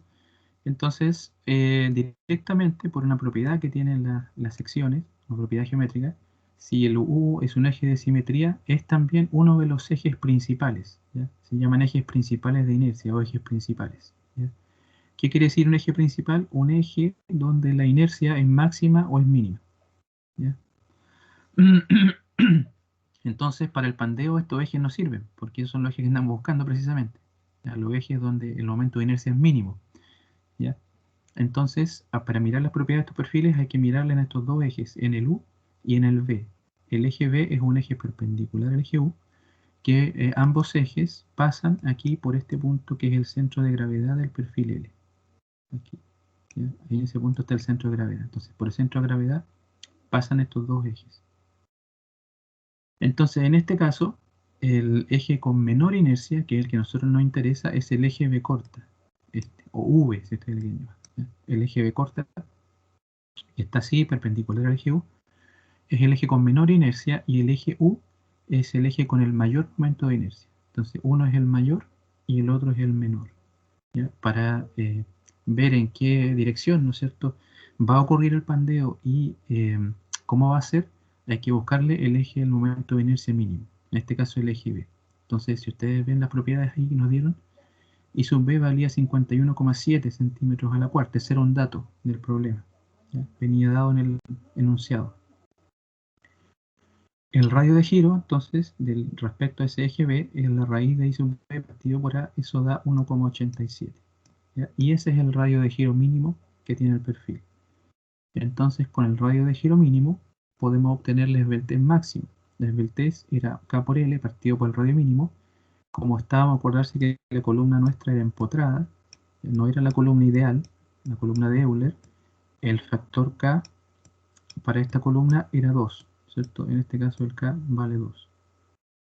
Entonces, directamente por una propiedad que tienen las secciones, una propiedad geométrica, si el U es un eje de simetría, es también uno de los ejes principales, ¿ya? Se llaman ejes principales de inercia o ejes principales, ¿ya? ¿Qué quiere decir un eje principal? Un eje donde la inercia es máxima o es mínima, ¿ya? Entonces, para el pandeo estos ejes no sirven, porque esos son los ejes que andamos buscando precisamente, ¿ya? Los ejes donde el momento de inercia es mínimo, ¿ya? Entonces, para mirar las propiedades de estos perfiles hay que mirarle en estos dos ejes, en el U y en el V. El eje V es un eje perpendicular al eje U, que ambos ejes pasan aquí por este punto que es el centro de gravedad del perfil L. Aquí, ¿ya? En ese punto está el centro de gravedad. Entonces, por el centro de gravedad pasan estos dos ejes. Entonces, en este caso, el eje con menor inercia, que es el que a nosotros nos interesa, es el eje B corta, o V, si este es el que llama, ¿ya? El eje B corta está así, perpendicular al eje U, es el eje con menor inercia y el eje U es el eje con el mayor momento de inercia. Entonces, uno es el mayor y el otro es el menor, ¿ya? Para ver en qué dirección, ¿no es cierto?, va a ocurrir el pandeo y cómo va a ser, hay que buscarle el eje del momento de inercia mínimo, en este caso el eje B. Entonces, si ustedes ven las propiedades ahí que nos dieron, I sub B valía 51,7 centímetros a la cuarta. Ese era un dato del problema, ¿ya? Venía dado en el enunciado. El radio de giro, entonces, respecto a ese eje B, es la raíz de I sub B partido por A, eso da 1,87. ¿Ya? Y ese es el radio de giro mínimo que tiene el perfil. Entonces, con el radio de giro mínimo, podemos obtener la esbeltez máxima. La esbeltez era K por L partido por el radio mínimo. Como estábamos, acordarse que la columna nuestra era empotrada, no era la columna ideal, la columna de Euler, el factor K para esta columna era 2, ¿cierto? En este caso el K vale 2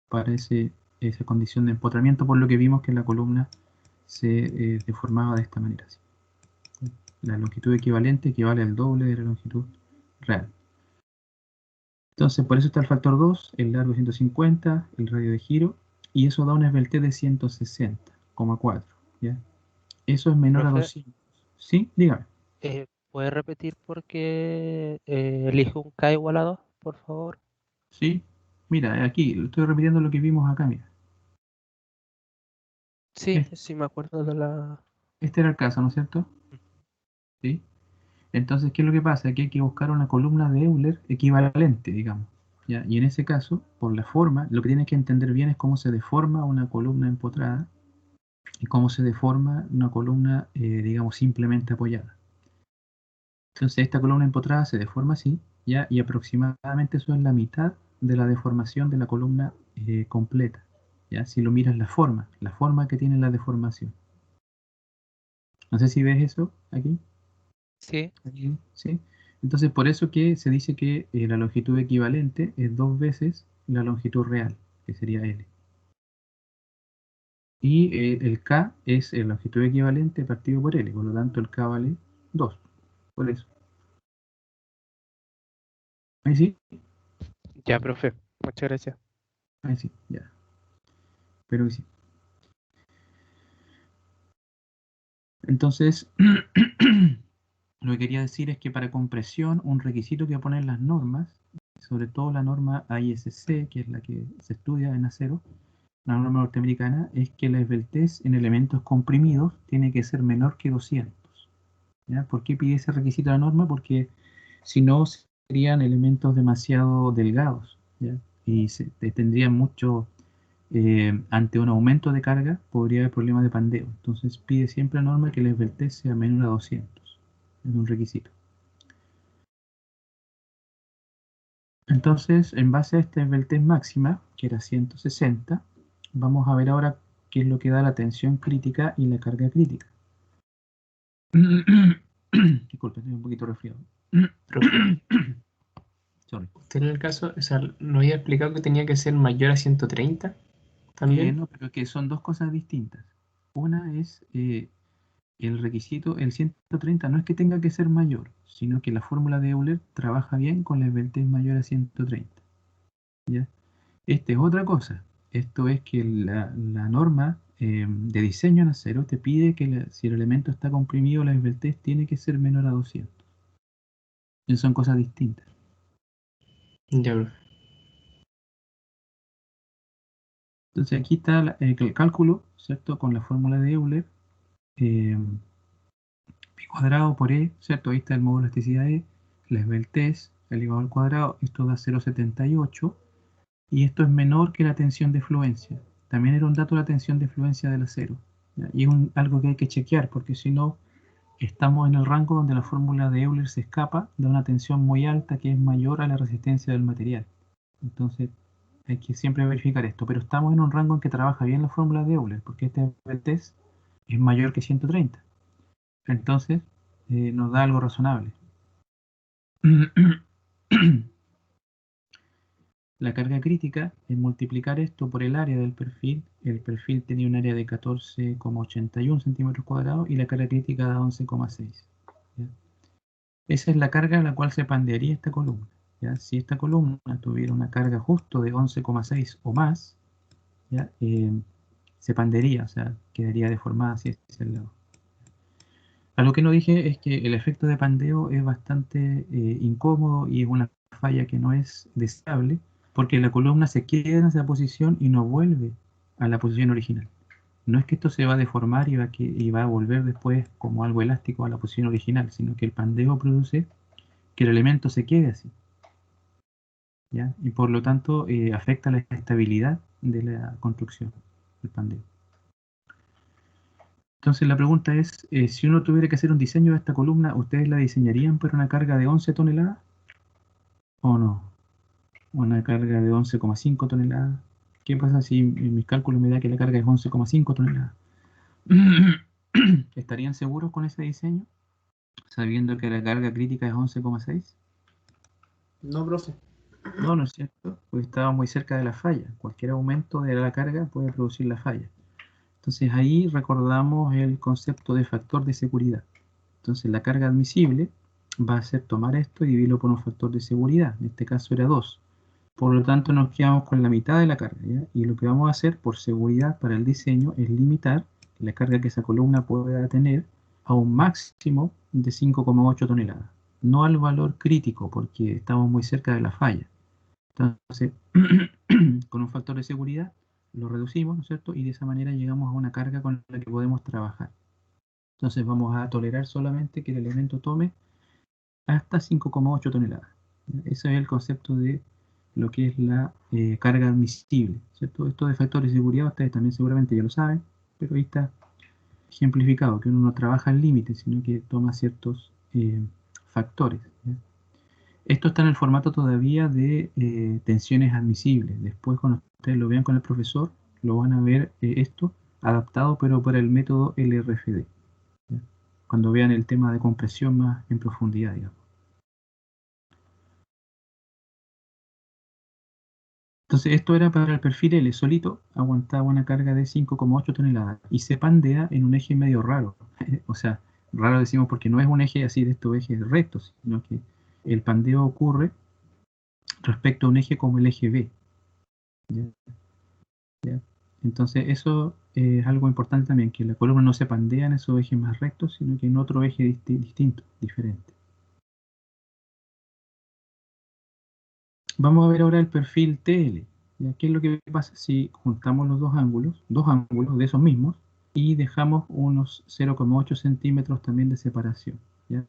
para esa condición de empotramiento, por lo que vimos que la columna se deformaba de esta manera. ¿Sí? La longitud equivalente equivale al doble de la longitud real. Entonces, por eso está el factor 2, el largo de 150, el radio de giro, y eso da una esbeltez de 160,4, ¿ya? Eso es menor a
Profe,
200. ¿Sí? Dígame.
¿puede repetir por qué elige un K igual a 2, por favor?
¿Sí? Mira, aquí, estoy repitiendo lo que vimos acá, mira.
Sí,
Este,
sí me acuerdo de la...
este era el caso, ¿no es cierto? ¿Sí? Entonces, ¿qué es lo que pasa? Aquí hay que buscar una columna de Euler equivalente, digamos, ¿ya? Y en ese caso, por la forma, lo que tienes que entender bien es cómo se deforma una columna empotrada y cómo se deforma una columna, digamos, simplemente apoyada. Entonces, esta columna empotrada se deforma así, ¿ya? Y aproximadamente eso es la mitad de la deformación de la columna completa, ¿ya? Si lo miras la forma que tiene la deformación. No sé si ves eso aquí.
Sí,
Aquí, ¿sí? Entonces, por eso que se dice que la longitud equivalente es 2 veces la longitud real, que sería L. Y el K es el longitud equivalente partido por L, por lo tanto el K vale 2. Por eso. Ahí sí,
Ya, profe. Muchas gracias.
ahí sí, ya. Pero sí. Entonces, lo que quería decir es que para compresión, un requisito que ponen las normas, sobre todo la norma ISC, que es la que se estudia en acero, la norma norteamericana, es que la esbeltez en elementos comprimidos tiene que ser menor que 200. ¿Ya? ¿Por qué pide ese requisito la norma? Porque si no, serían elementos demasiado delgados, ¿ya? Y tendrían mucho, ante un aumento de carga, podría haber problemas de pandeo. Entonces pide siempre la norma que la esbeltez sea menor a 200. Es un requisito. Entonces, en base a esta esbeltez máxima, que era 160, vamos a ver ahora qué es lo que da la tensión crítica y la carga crítica. Disculpe, estoy un poquito resfriado.
Profe,
Sorry.
usted en el caso, o sea, ¿no había explicado que tenía que ser mayor a 130 también?
No, pero que son dos cosas distintas. Una es el requisito, el 130 no es que tenga que ser mayor, sino que la fórmula de Euler trabaja bien con la esbeltez mayor a 130. ¿Ya? Esta es otra cosa. Esto es que la norma de diseño en acero te pide que si el elemento está comprimido, la esbeltez tiene que ser menor a 200. Y son cosas distintas.
Ya, profe.
Entonces aquí está el cálculo, ¿cierto? Con la fórmula de Euler. eh, Pi cuadrado por E, ¿cierto? Ahí está el módulo de elasticidad E, la esbeltez elevado al cuadrado, esto da 0,78 y esto es menor que la tensión de fluencia. También era un dato la tensión de fluencia del acero. ¿Ya? Y es algo que hay que chequear porque si no, estamos en el rango donde la fórmula de Euler se escapa de una tensión muy alta que es mayor a la resistencia del material. Entonces hay que siempre verificar esto, pero estamos en un rango en que trabaja bien la fórmula de Euler porque esta esbeltez es mayor que 130. Entonces, nos da algo razonable. La carga crítica es multiplicar esto por el área del perfil. El perfil tenía un área de 14,81 centímetros cuadrados y la carga crítica da 11,6. ¿Ya? Esa es la carga a la cual se pandearía esta columna. ¿Ya? Si esta columna tuviera una carga justo de 11,6 o más, ¿ya? Se pandearía, o sea, quedaría deformada hacia ese lado. Algo que no dije es que el efecto de pandeo es bastante incómodo y es una falla que no es deseable porque la columna se queda en esa posición y no vuelve a la posición original. No es que esto se va a deformar y va a volver después como algo elástico a la posición original, sino que el pandeo produce que el elemento se quede así, ¿ya? Y por lo tanto afecta la estabilidad de la construcción, el pandeo. Entonces la pregunta es, si uno tuviera que hacer un diseño de esta columna, ¿ustedes la diseñarían para una carga de 11 toneladas o no? Una carga de 11,5 toneladas. ¿Qué pasa si en mis cálculos me da que la carga es 11,5 toneladas? ¿Estarían seguros con ese diseño? Sabiendo que la carga crítica es 11,6.
No, profe.
No, no es cierto, porque estaba muy cerca de la falla. Cualquier aumento de la carga puede producir la falla. Entonces ahí recordamos el concepto de factor de seguridad. Entonces la carga admisible va a ser tomar esto y dividirlo por un factor de seguridad. En este caso era 2. Por lo tanto nos quedamos con la mitad de la carga, ¿ya? Y lo que vamos a hacer por seguridad para el diseño es limitar la carga que esa columna pueda tener a un máximo de 5,8 toneladas. No al valor crítico porque estamos muy cerca de la falla. Entonces, con un factor de seguridad lo reducimos, ¿no es cierto? Y de esa manera llegamos a una carga con la que podemos trabajar. Entonces vamos a tolerar solamente que el elemento tome hasta 5,8 toneladas. Ese es el concepto de lo que es la carga admisible, ¿cierto? Esto de factores de seguridad ustedes también seguramente ya lo saben, pero ahí está ejemplificado, que uno no trabaja al límite, sino que toma ciertos factores, ¿ya? Esto está en el formato todavía de tensiones admisibles. Después, cuando ustedes lo vean con el profesor, lo van a ver esto adaptado, pero para el método LRFD. ¿Ya? Cuando vean el tema de compresión más en profundidad, digamos. Entonces esto era para el perfil L, solito aguantaba una carga de 5,8 toneladas y se pandea en un eje medio raro. O sea, raro decimos porque no es un eje así de estos ejes rectos, sino que el pandeo ocurre respecto a un eje como el eje B. ¿Ya? ¿Ya? Entonces eso es algo importante también, que la columna no se pandea en esos ejes más rectos, sino que en otro eje distinto, diferente. Vamos a ver ahora el perfil TL. ¿Ya? ¿Qué es lo que pasa si juntamos los dos ángulos de esos mismos, y dejamos unos 0,8 centímetros también de separación? ¿Ya?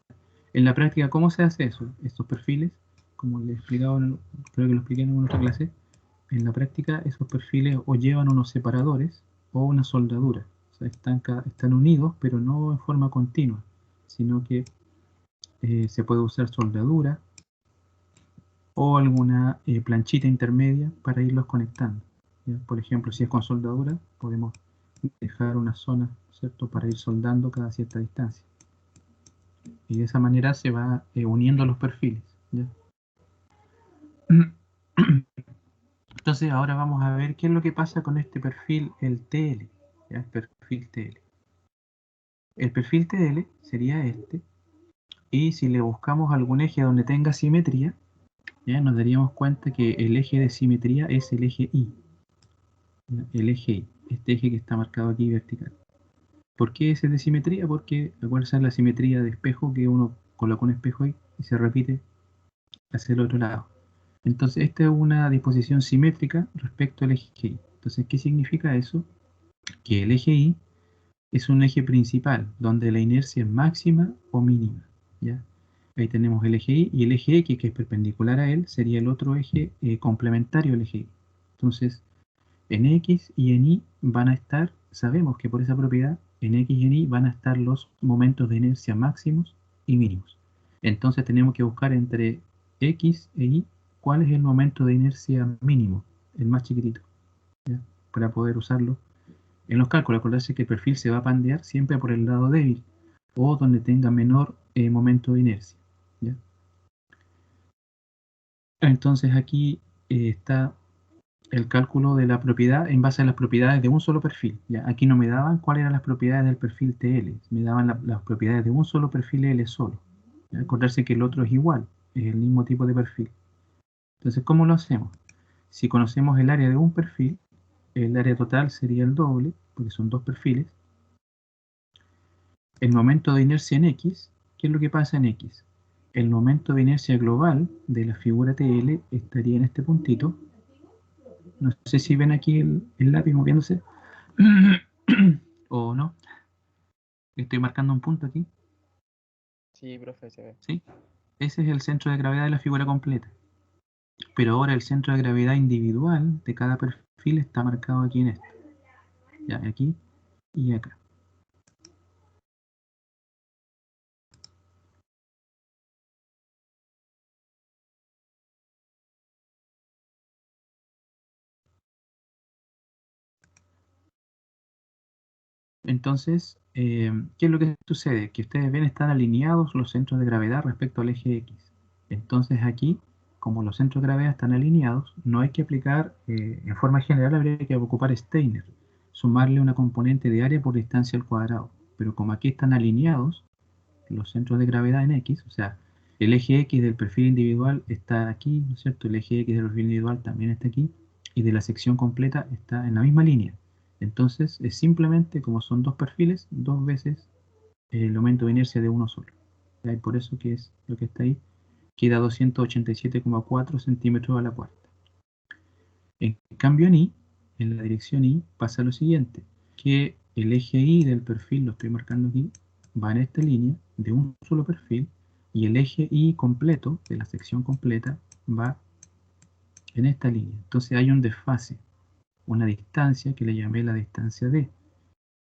En la práctica, ¿cómo se hace eso? Estos perfiles, como les he explicado, creo que lo expliqué en otra clase, en la práctica esos perfiles o llevan unos separadores o una soldadura. O sea, están unidos, pero no en forma continua, sino que se puede usar soldadura o alguna planchita intermedia para irlos conectando. ¿Ya? Por ejemplo, si es con soldadura, podemos dejar una zona, ¿cierto?, para ir soldando cada cierta distancia. Y de esa manera se va uniendo los perfiles. ¿Ya? Entonces ahora vamos a ver qué es lo que pasa con este perfil, el TL. ¿Ya? El perfil TL. El perfil TL sería este. Y si le buscamos algún eje donde tenga simetría, ¿ya?, nos daríamos cuenta que el eje de simetría es el eje Y. ¿Ya? El eje Y, este eje que está marcado aquí vertical. ¿Por qué ese es de simetría? Porque acuérdense la simetría de espejo, que uno coloca un espejo ahí y se repite hacia el otro lado. Entonces esta es una disposición simétrica respecto al eje Y. Entonces, ¿qué significa eso? Que el eje Y es un eje principal, donde la inercia es máxima o mínima. ¿Ya? Ahí tenemos el eje Y, y el eje X, que es perpendicular a él, sería el otro eje complementario al eje Y. Entonces, en X y en Y van a estar, sabemos que por esa propiedad, en X y en Y van a estar los momentos de inercia máximos y mínimos. Entonces tenemos que buscar entre X e Y cuál es el momento de inercia mínimo, el más chiquitito, ¿ya?, para poder usarlo en los cálculos. Acordarse que el perfil se va a pandear siempre por el lado débil o donde tenga menor momento de inercia. ¿Ya? Entonces aquí está el cálculo de la propiedad en base a las propiedades de un solo perfil. ¿Ya? Aquí no me daban cuáles eran las propiedades del perfil TL, me daban las propiedades de un solo perfil L solo. ¿Ya? Acordarse que el otro es igual, es el mismo tipo de perfil. Entonces, ¿cómo lo hacemos? Si conocemos el área de un perfil, el área total sería el doble, porque son dos perfiles. El momento de inercia en X, ¿qué es lo que pasa en X? El momento de inercia global de la figura TL estaría en este puntito. No sé si ven aquí el lápiz moviéndose o no. Estoy marcando un punto aquí.
Sí, profe, se ve.
¿Sí? Ese es el centro de gravedad de la figura completa. Pero ahora el centro de gravedad individual de cada perfil está marcado aquí en este. Ya, aquí y acá. Entonces, ¿qué es lo que sucede? Que ustedes ven, están alineados los centros de gravedad respecto al eje X. Entonces aquí, como los centros de gravedad están alineados, no hay que aplicar, en forma general habría que ocupar Steiner, sumarle una componente de área por distancia al cuadrado. Pero como aquí están alineados los centros de gravedad en X, o sea, el eje X del perfil individual está aquí, ¿no es cierto? El eje X del perfil individual también está aquí, y de la sección completa está en la misma línea. Entonces es simplemente, como son dos perfiles, dos veces el aumento de inercia de uno solo. Y por eso que es lo que está ahí, queda 287,4 centímetros a la cuarta. En cambio en Y, en la dirección Y, pasa lo siguiente, que el eje Y del perfil, lo estoy marcando aquí, va en esta línea de un solo perfil, y el eje Y completo, de la sección completa, va en esta línea. Entonces hay un desfase, una distancia que le llamé la distancia D.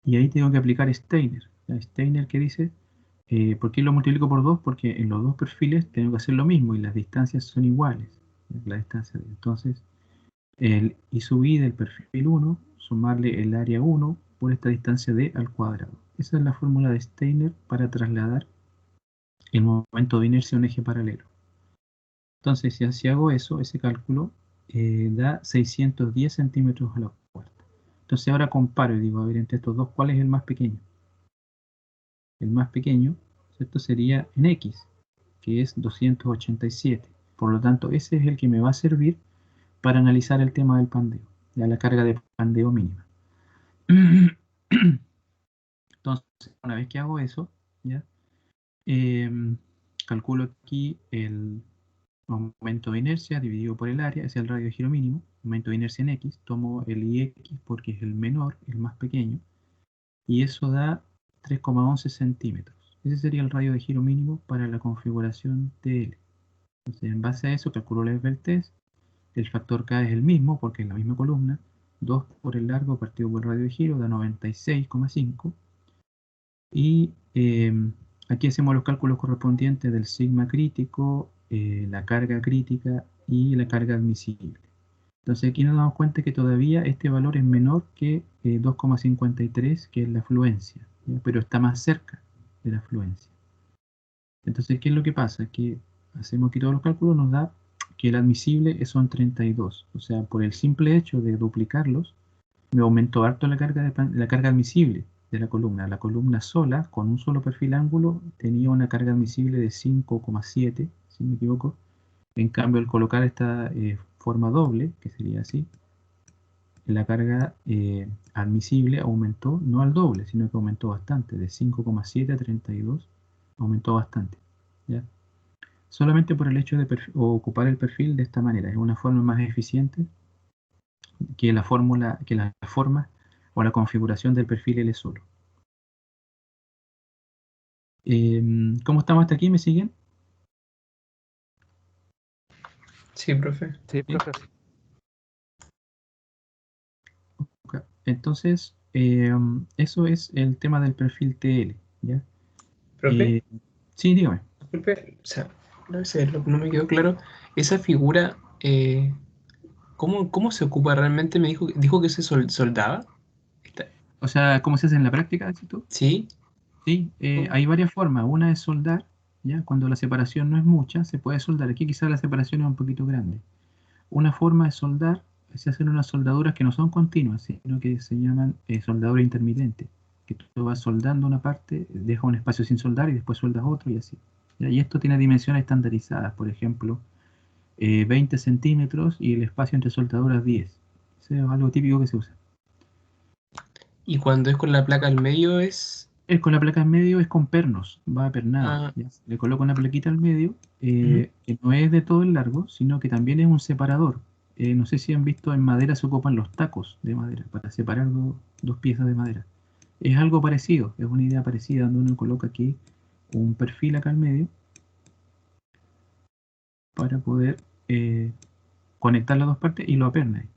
Y ahí tengo que aplicar Steiner. Steiner que dice, ¿por qué lo multiplico por 2? Porque en los dos perfiles tengo que hacer lo mismo y las distancias son iguales. La distancia D. Entonces, el I sub I del perfil 1, sumarle el área 1 por esta distancia D al cuadrado. Esa es la fórmula de Steiner para trasladar el momento de inercia a un eje paralelo. Entonces, si hago eso, ese cálculo, da 610 centímetros a la cuarta. Entonces ahora comparo y digo, a ver, entre estos dos, ¿cuál es el más pequeño? El más pequeño, ¿cierto? Sería en X, que es 287. Por lo tanto, ese es el que me va a servir para analizar el tema del pandeo, ya la carga de pandeo mínima. Entonces, una vez que hago eso, ¿ya? Calculo aquí el momento de inercia dividido por el área, es el radio de giro mínimo, momento de inercia en X, tomo el IX porque es el menor, el más pequeño, y eso da 3,11 centímetros. Ese sería el radio de giro mínimo para la configuración TL. Entonces, en base a eso, calculo el test. El factor K es el mismo porque es la misma columna. 2 por el largo partido por el radio de giro da 96,5. Y aquí hacemos los cálculos correspondientes del sigma crítico, la carga crítica y la carga admisible. Entonces aquí nos damos cuenta que todavía este valor es menor que 2,53, que es la afluencia, ¿ya? Pero está más cerca de la afluencia. Entonces, ¿qué es lo que pasa? Que hacemos aquí todos los cálculos, nos da que el admisible son 32. O sea, por el simple hecho de duplicarlos, me aumentó harto la carga admisible de la columna. La columna sola, con un solo perfil ángulo, tenía una carga admisible de 5,7, si no me equivoco. En cambio, al colocar esta forma doble, que sería así, la carga admisible aumentó, no al doble, sino que aumentó bastante, de 5,7 a 32, aumentó bastante, ¿ya? Solamente por el hecho de ocupar el perfil de esta manera. Es una forma más eficiente que la fórmula, que la forma o la configuración del perfil L solo. ¿Cómo estamos hasta aquí? ¿Me siguen?
Sí, profe.
Sí, profe.
Okay. Entonces, eso es el tema del perfil TL, ¿ya?
Profe,
Sí, dígame.
disculpe, o sea, no sé, no me quedó claro. Esa figura, ¿cómo se ocupa realmente? Me dijo que se soldaba.
O sea, ¿cómo se hace en la práctica, dices tú?
Sí.
Sí, hay varias formas. Una es soldar, ¿ya? Cuando la separación no es mucha, se puede soldar. Aquí quizás la separación es un poquito grande. Una forma de soldar, se hacen unas soldaduras que no son continuas, sino que se llaman soldadura intermitente. Que tú vas soldando una parte, dejas un espacio sin soldar y después soldas otro y así, ¿ya? Y esto tiene dimensiones estandarizadas, por ejemplo, 20 centímetros y el espacio entre soldaduras 10. Eso es algo típico que se usa.
Y cuando es con la placa al medio es...
Con la placa en medio es con pernos, va pernado.
Ah,
¿Ya? Le coloco una plaquita al medio, que no es de todo el largo, sino que también es un separador. No sé si han visto en madera se ocupan los tacos de madera para separar dos piezas de madera. Es algo parecido, es una idea parecida donde uno coloca aquí un perfil acá al medio para poder conectar las dos partes y lo aperna ahí.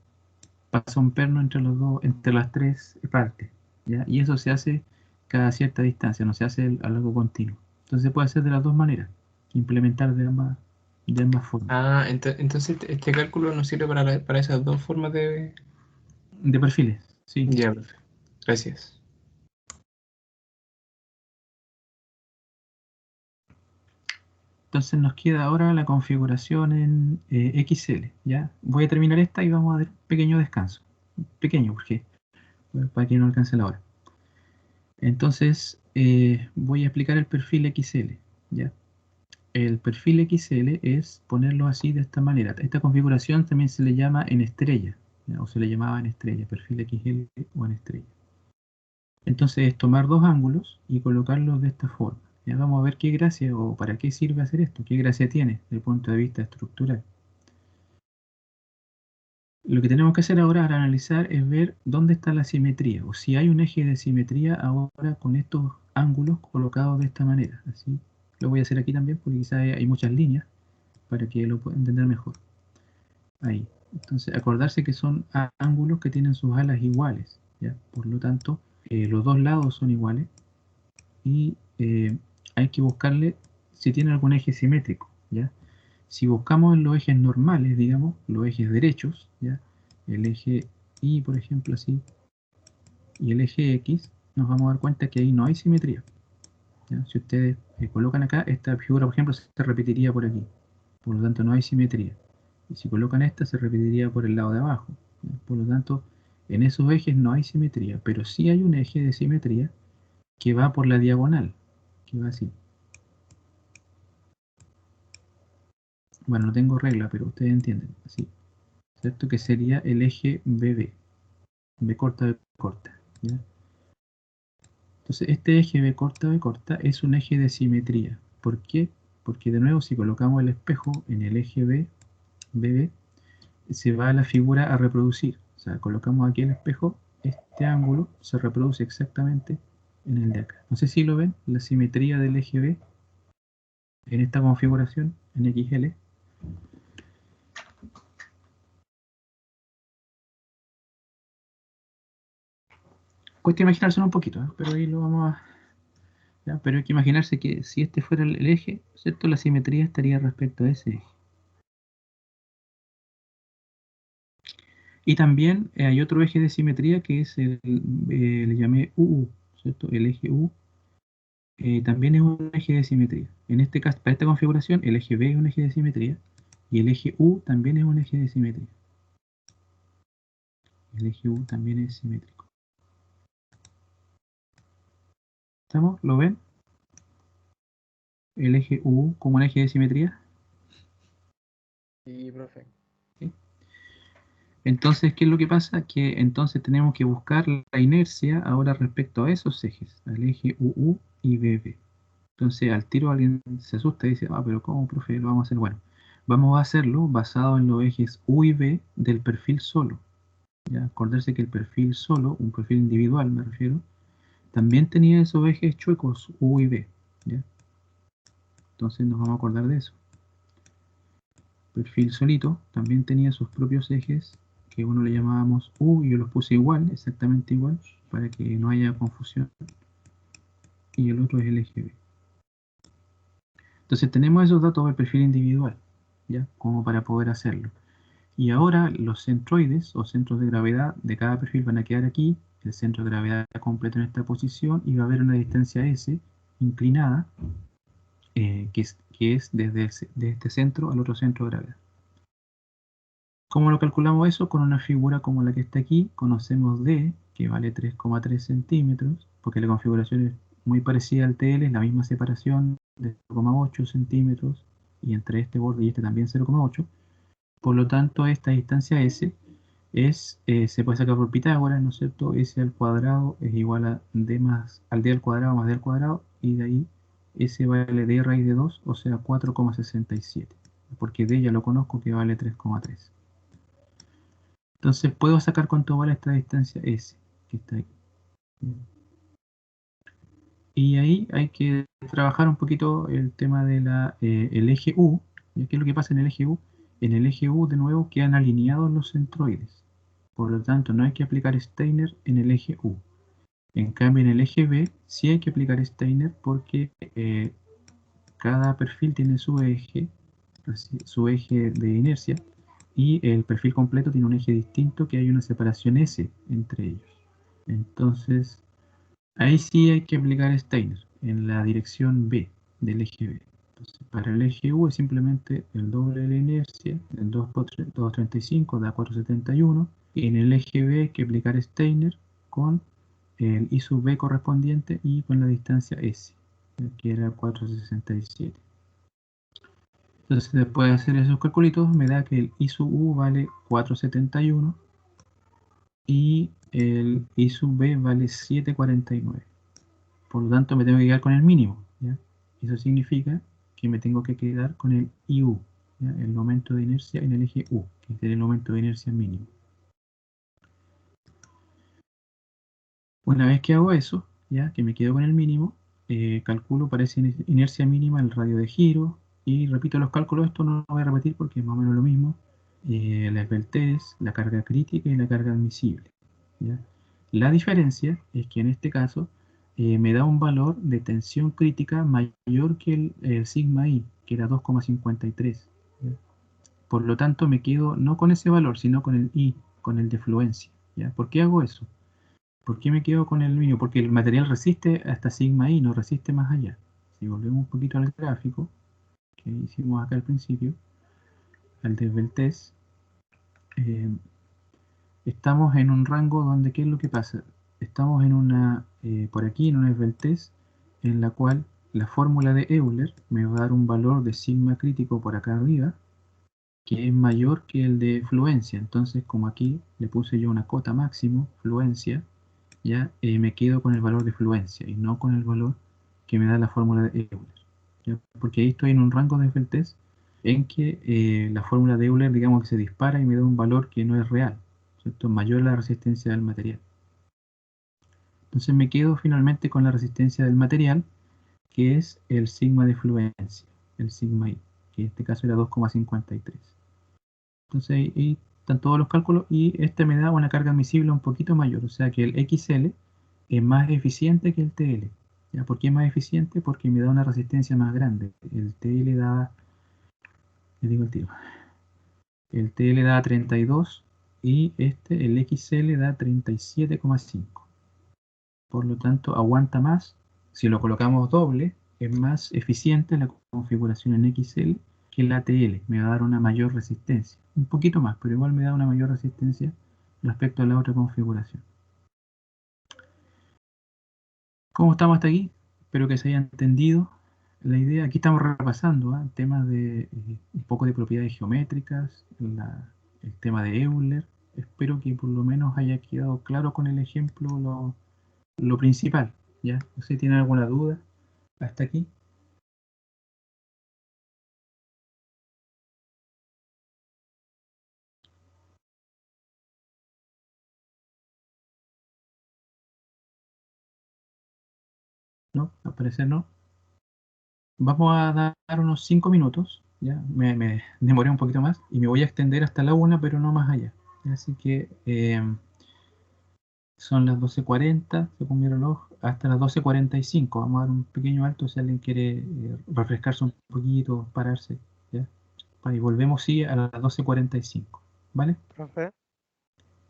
Pasa un perno entre las tres partes, ¿ya? Y eso se hace cada cierta distancia, no se hace a largo continuo. Entonces se puede hacer de las dos maneras, implementar de ambas formas.
entonces este cálculo nos sirve para esas dos formas de...
De perfiles, sí.
Ya, profe. Gracias.
Entonces nos queda ahora la configuración en XL, ¿ya? Voy a terminar esta y vamos a dar un pequeño descanso. Pequeño, porque para que no alcance la hora. Entonces voy a explicar el perfil XL, ¿ya? El perfil XL es ponerlo así de esta manera. Esta configuración también se le llama en estrella, ¿ya? O se le llamaba en estrella, perfil XL o en estrella. Entonces es tomar dos ángulos y colocarlos de esta forma. Ya vamos a ver qué gracia o para qué sirve hacer esto, qué gracia tiene desde el punto de vista estructural. Lo que tenemos que hacer ahora al analizar es ver dónde está la simetría, o si hay un eje de simetría ahora con estos ángulos colocados de esta manera. Así lo voy a hacer aquí también porque quizás hay muchas líneas para que lo puedan entender mejor. Ahí. Entonces, acordarse que son ángulos que tienen sus alas iguales, ¿ya? Por lo tanto, los dos lados son iguales y hay que buscarle si tiene algún eje simétrico, ¿ya? Si buscamos en los ejes normales, digamos, los ejes derechos, ¿ya? El eje Y, por ejemplo, así, y el eje X, nos vamos a dar cuenta que ahí no hay simetría, ¿ya? Si ustedes colocan acá, esta figura, por ejemplo, se repetiría por aquí. Por lo tanto, no hay simetría. Y si colocan esta, se repetiría por el lado de abajo, ¿ya? Por lo tanto, en esos ejes no hay simetría, pero sí hay un eje de simetría que va por la diagonal, que va así. Bueno, no tengo regla, pero ustedes entienden, así, ¿cierto? Que sería el eje BB, B corta, B corta, ¿ya? Entonces, este eje B corta es un eje de simetría. ¿Por qué? Porque de nuevo, si colocamos el espejo en el eje B, BB, se va la figura a reproducir. O sea, colocamos aquí el espejo, este ángulo se reproduce exactamente en el de acá. No sé si lo ven, la simetría del eje B en esta configuración, en XL. Cuesta imaginárselo un poquito, ¿eh? Pero ahí lo vamos a... ¿ya? Pero hay que imaginarse que si este fuera el eje, ¿cierto? La simetría estaría respecto a ese eje. Y también hay otro eje de simetría que es le llamé UU, ¿cierto? El eje U también es un eje de simetría. En este caso, para esta configuración, el eje B es un eje de simetría y el eje U también es un eje de simetría. El eje U también es simétrico. ¿Estamos? ¿Lo ven? El eje U como un eje de simetría.
Sí, profe.
¿Sí? Entonces, ¿qué es lo que pasa? Que entonces tenemos que buscar la inercia ahora respecto a esos ejes, al eje UU y BB. Entonces, al tiro alguien se asusta y dice, pero ¿cómo, profe, lo vamos a hacer? Bueno, vamos a hacerlo basado en los ejes U y B del perfil solo. ¿Ya? Acordarse que el perfil solo, un perfil individual me refiero, también tenía esos ejes chuecos U y B. ¿Ya? Entonces nos vamos a acordar de eso. Perfil solito también tenía sus propios ejes que uno le llamábamos U y yo los puse igual, exactamente igual, para que no haya confusión. Y el otro es el eje B. Entonces tenemos esos datos del perfil individual, ¿ya? Como para poder hacerlo. Y ahora los centroides o centros de gravedad de cada perfil van a quedar aquí, el centro de gravedad completo en esta posición y va a haber una distancia S inclinada que es desde de este centro al otro centro de gravedad. ¿Cómo lo calculamos eso? Con una figura como la que está aquí, conocemos D, que vale 3,3 centímetros, porque la configuración es muy parecida al TL, es la misma separación de 0,8 centímetros, y entre este borde y este también 0,8. Por lo tanto, esta distancia S se puede sacar por Pitágoras, ¿no es cierto? S al cuadrado es igual a D al D al cuadrado más D al cuadrado, y de ahí S vale D raíz de 2, o sea 4,67, porque D ya lo conozco que vale 3,3. Entonces puedo sacar cuánto vale esta distancia S, que está aquí. Y ahí hay que trabajar un poquito el tema de el eje U. ¿Y qué es lo que pasa en el eje U? En el eje U, de nuevo, quedan alineados los centroides. Por lo tanto, no hay que aplicar Steiner en el eje U. En cambio, en el eje B sí hay que aplicar Steiner porque cada perfil tiene su eje de inercia, y el perfil completo tiene un eje distinto que hay una separación S entre ellos. Entonces, ahí sí hay que aplicar Steiner en la dirección B del eje B. Entonces, para el eje U es simplemente el doble de la inercia, el 2 por 235 da 471, y en el eje B hay que aplicar Steiner con el I sub B correspondiente y con la distancia S, que era 467. Entonces, después de hacer esos calculitos, me da que el I sub U vale 471 y el I sub B vale 749. Por lo tanto, me tengo que quedar con el mínimo, ¿ya? Eso significa que me tengo que quedar con el IU, ¿ya? El momento de inercia en el eje U, que es el momento de inercia mínimo. Una vez que hago eso, ya que me quedo con el mínimo, calculo para esa inercia mínima el radio de giro y repito los cálculos. Esto no lo voy a repetir porque es más o menos lo mismo. La esbeltez, la carga crítica y la carga admisible, ¿ya? La diferencia es que en este caso me da un valor de tensión crítica mayor que el sigma I, que era 2,53. ¿Ya? Por lo tanto, me quedo no con ese valor, sino con el I, con el de fluencia, ¿ya? ¿Por qué hago eso? ¿Por qué me quedo con el mínimo? Porque el material resiste hasta sigma I, no resiste más allá. Si volvemos un poquito al gráfico que hicimos acá al principio, al desveltez, estamos en un rango donde, ¿qué es lo que pasa? Estamos en una, por aquí, en una esbeltez en la cual la fórmula de Euler me va a dar un valor de sigma crítico por acá arriba, que es mayor que el de fluencia. Entonces, como aquí le puse yo una cota máximo, fluencia, ya me quedo con el valor de fluencia y no con el valor que me da la fórmula de Euler. ¿Ya? Porque ahí estoy en un rango de esbeltez en que la fórmula de Euler, digamos que se dispara y me da un valor que no es real, ¿cierto? Mayor la resistencia del material. Entonces me quedo finalmente con la resistencia del material, que es el sigma de fluencia, el sigma I, que en este caso era 2,53. Entonces ahí están todos los cálculos y este me da una carga admisible un poquito mayor, o sea que el XL es más eficiente que el TL. ¿Ya? ¿Por qué es más eficiente? Porque me da una resistencia más grande. El TL da, le digo el tiro, el TL da 32 y el XL da 37,5. Por lo tanto, aguanta más. Si lo colocamos doble, es más eficiente la configuración en XL que la TL. Me va a dar una mayor resistencia. Un poquito más, pero igual me da una mayor resistencia respecto a la otra configuración. ¿Cómo estamos hasta aquí? Espero que se haya entendido la idea. Aquí estamos repasando temas de un poco de propiedades geométricas, el tema de Euler. Espero que por lo menos haya quedado claro con el ejemplo lo principal. ¿Ya? No sé si tienen alguna duda hasta aquí. ¿No? Al parecer no. Vamos a dar unos 5 minutos. ¿Ya? Me demoré un poquito más y me voy a extender hasta la 1, pero no más allá. Así que son las 12:40, según mi reloj, hasta las 12:45. Vamos a dar un pequeño alto si alguien quiere refrescarse un poquito, pararse. ¿Ya? Y volvemos, sí, a las 12:45. ¿Vale?
Profe,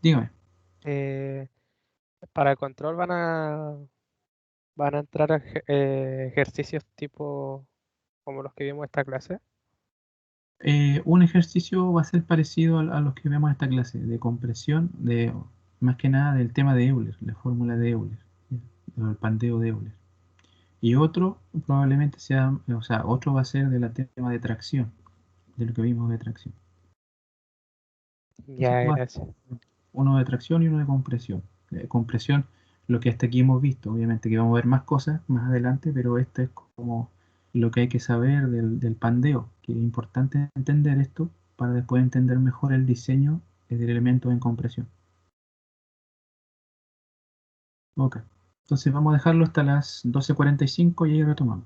Dígame.
para el control van a entrar ejercicios tipo como los que vimos esta clase.
Un ejercicio va a ser parecido a los que vemos en esta clase, de compresión, más que nada del tema de Euler, la fórmula de Euler, ¿ya? El pandeo de Euler. Y otro probablemente sea, o sea, otro va a ser del tema de tracción, de lo que vimos de tracción.
Ya, gracias.
Uno de tracción y uno de compresión. Compresión, lo que hasta aquí hemos visto, obviamente que vamos a ver más cosas más adelante, pero esto es como lo que hay que saber del pandeo, que es importante entender esto para después entender mejor el diseño del elemento en compresión. Ok, entonces vamos a dejarlo hasta las 12:45 y ahí retomamos.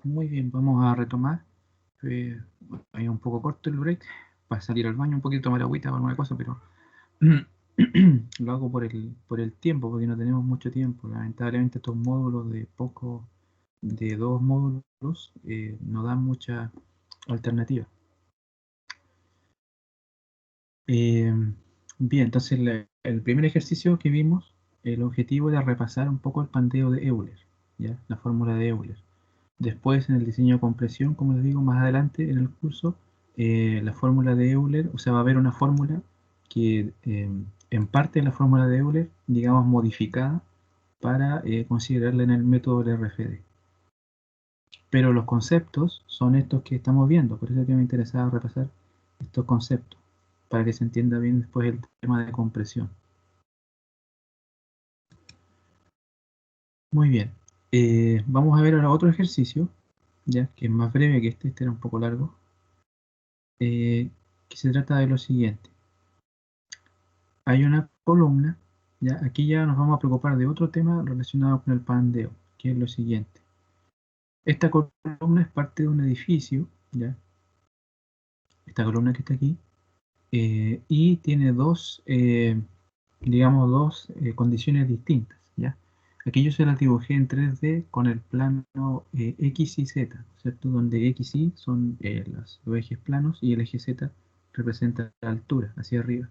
Muy bien, vamos a retomar. Ahí un poco corto el break para salir al baño un poquito, tomar agüita o alguna cosa, pero lo hago por el tiempo, porque no tenemos mucho tiempo. Lamentablemente estos módulos de 2 módulos, no dan mucha alternativa. Bien, entonces el primer ejercicio que vimos, el objetivo era repasar un poco el pandeo de Euler, ¿ya? La fórmula de Euler. Después en el diseño de compresión, como les digo, más adelante en el curso, la fórmula de Euler, o sea, va a haber una fórmula que en parte es la fórmula de Euler, digamos, modificada para considerarla en el método del RFD. Pero los conceptos son estos que estamos viendo, por eso es que me interesaba repasar estos conceptos, para que se entienda bien después el tema de compresión. Muy bien, vamos a ver ahora otro ejercicio, ya que es más breve que este era un poco largo, que se trata de lo siguiente. Hay una columna, ya aquí ya nos vamos a preocupar de otro tema relacionado con el pandeo, que es lo siguiente. Esta columna es parte de un edificio, ya, esta columna que está aquí, y tiene digamos, dos condiciones distintas, ¿ya? Aquí yo se las dibujé en 3D con el plano X y Z, ¿cierto? Donde X y son los ejes planos y el eje Z representa la altura, hacia arriba.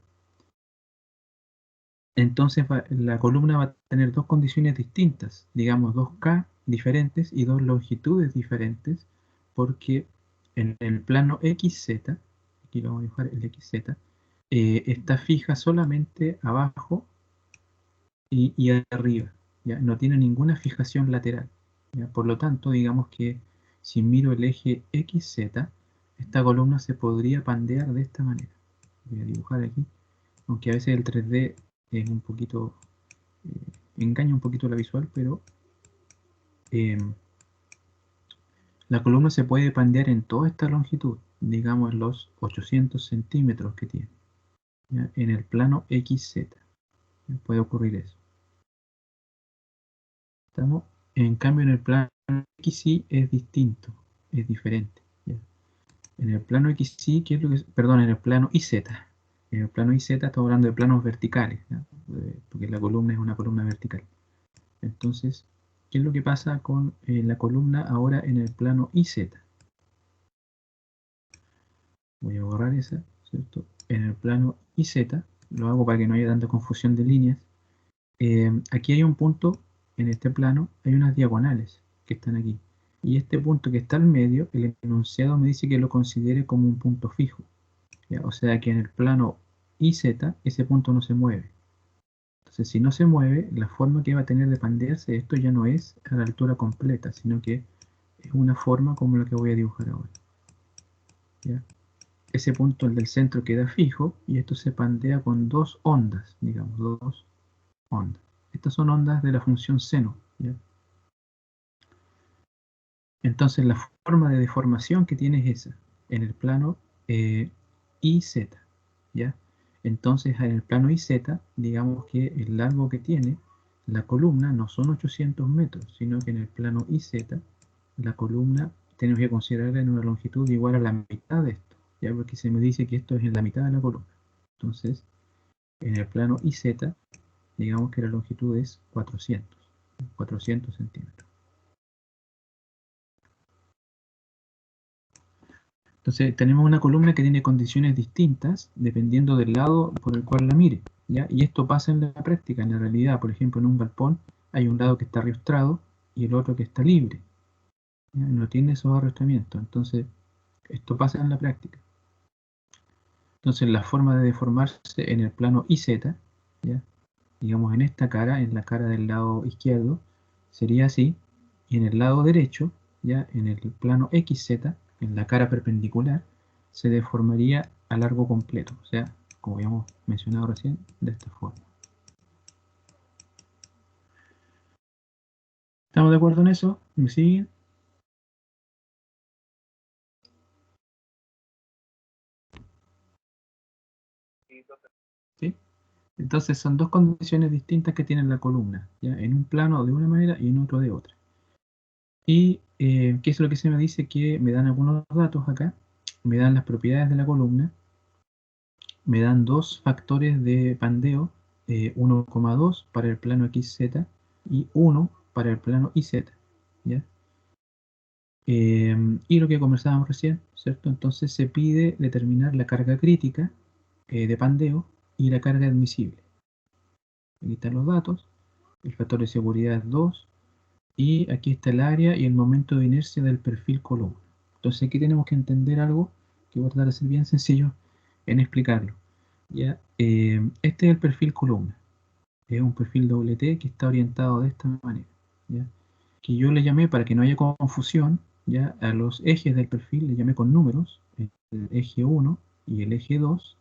Entonces la columna va a tener dos condiciones distintas, digamos 2K diferentes y dos longitudes diferentes, porque en el plano XZ, aquí lo vamos a dibujar el XZ, está fija solamente abajo y arriba, ¿ya? No tiene ninguna fijación lateral, ¿ya? Por lo tanto, digamos que si miro el eje XZ, esta columna se podría pandear de esta manera. Voy a dibujar aquí, aunque a veces el 3D es un poquito, engaña un poquito la visual, pero la columna se puede pandear en toda esta longitud, digamos los 800 centímetros que tiene, ¿ya? En el plano XZ, ¿ya? Puede ocurrir eso. ¿Estamos? En cambio, en el plano XY es distinto, es diferente, ¿ya? En el plano XY, ¿qué es lo que perdón, en el plano IZ. En el plano IZ estamos hablando de planos verticales, ¿ya? Porque la columna es una columna vertical. Entonces, ¿qué es lo que pasa con la columna ahora en el plano IZ? Voy a borrar esa, ¿cierto? En el plano IZ, lo hago para que no haya tanta confusión de líneas. Aquí hay un punto, en este plano, hay unas diagonales que están aquí. Y este punto que está al medio, el enunciado me dice que lo considere como un punto fijo, ¿ya? O sea que en el plano IZ, ese punto no se mueve. Entonces, si no se mueve, la forma que va a tener de pandearse, esto ya no es a la altura completa, sino que es una forma como la que voy a dibujar ahora, ¿ya? Ese punto, el del centro, queda fijo y esto se pandea con dos ondas, digamos, dos ondas. Estas son ondas de la función seno, ¿ya? Entonces la forma de deformación que tiene es esa, en el plano IZ, ¿ya? Entonces en el plano IZ, digamos que el largo que tiene la columna no son 800 metros, sino que en el plano IZ, la columna tenemos que considerarla en una longitud igual a la mitad de esto, ¿ya? Porque se me dice que esto es en la mitad de la columna. Entonces, en el plano IZ, digamos que la longitud es 400 centímetros. Entonces tenemos una columna que tiene condiciones distintas dependiendo del lado por el cual la mire, ¿ya? Y esto pasa en la práctica, en la realidad. Por ejemplo, en un galpón hay un lado que está arrastrado y el otro que está libre, ¿ya? No tiene esos arrastramientos. Entonces, esto pasa en la práctica. Entonces, la forma de deformarse en el plano IZ, ¿ya? Digamos en esta cara, en la cara del lado izquierdo, sería así. Y en el lado derecho, ya en el plano XZ, en la cara perpendicular, se deformaría a largo completo, o sea, como habíamos mencionado recién, de esta forma. ¿Estamos de acuerdo en eso? ¿Me siguen? ¿Sí? Entonces son dos condiciones distintas que tiene la columna, ¿ya? En un plano de una manera y en otro de otra. Y ¿qué es lo que se me dice? Que me dan algunos datos acá, me dan las propiedades de la columna, me dan dos factores de pandeo, 1,2 para el plano XZ y 1 para el plano YZ, ¿ya? Y lo que conversábamos recién, ¿cierto? Entonces se pide determinar la carga crítica de pandeo y la carga admisible. Aquí están los datos, el factor de seguridad es 2, y aquí está el área y el momento de inercia del perfil columna. Entonces aquí tenemos que entender algo que voy a tratar de ser bien sencillo en explicarlo. ¿Ya? Este es el perfil columna. Es un perfil doble T que está orientado de esta manera. ¿Ya? Que yo le llamé, para que no haya confusión, ¿ya? A los ejes del perfil le llamé con números, el eje 1 y el eje 2,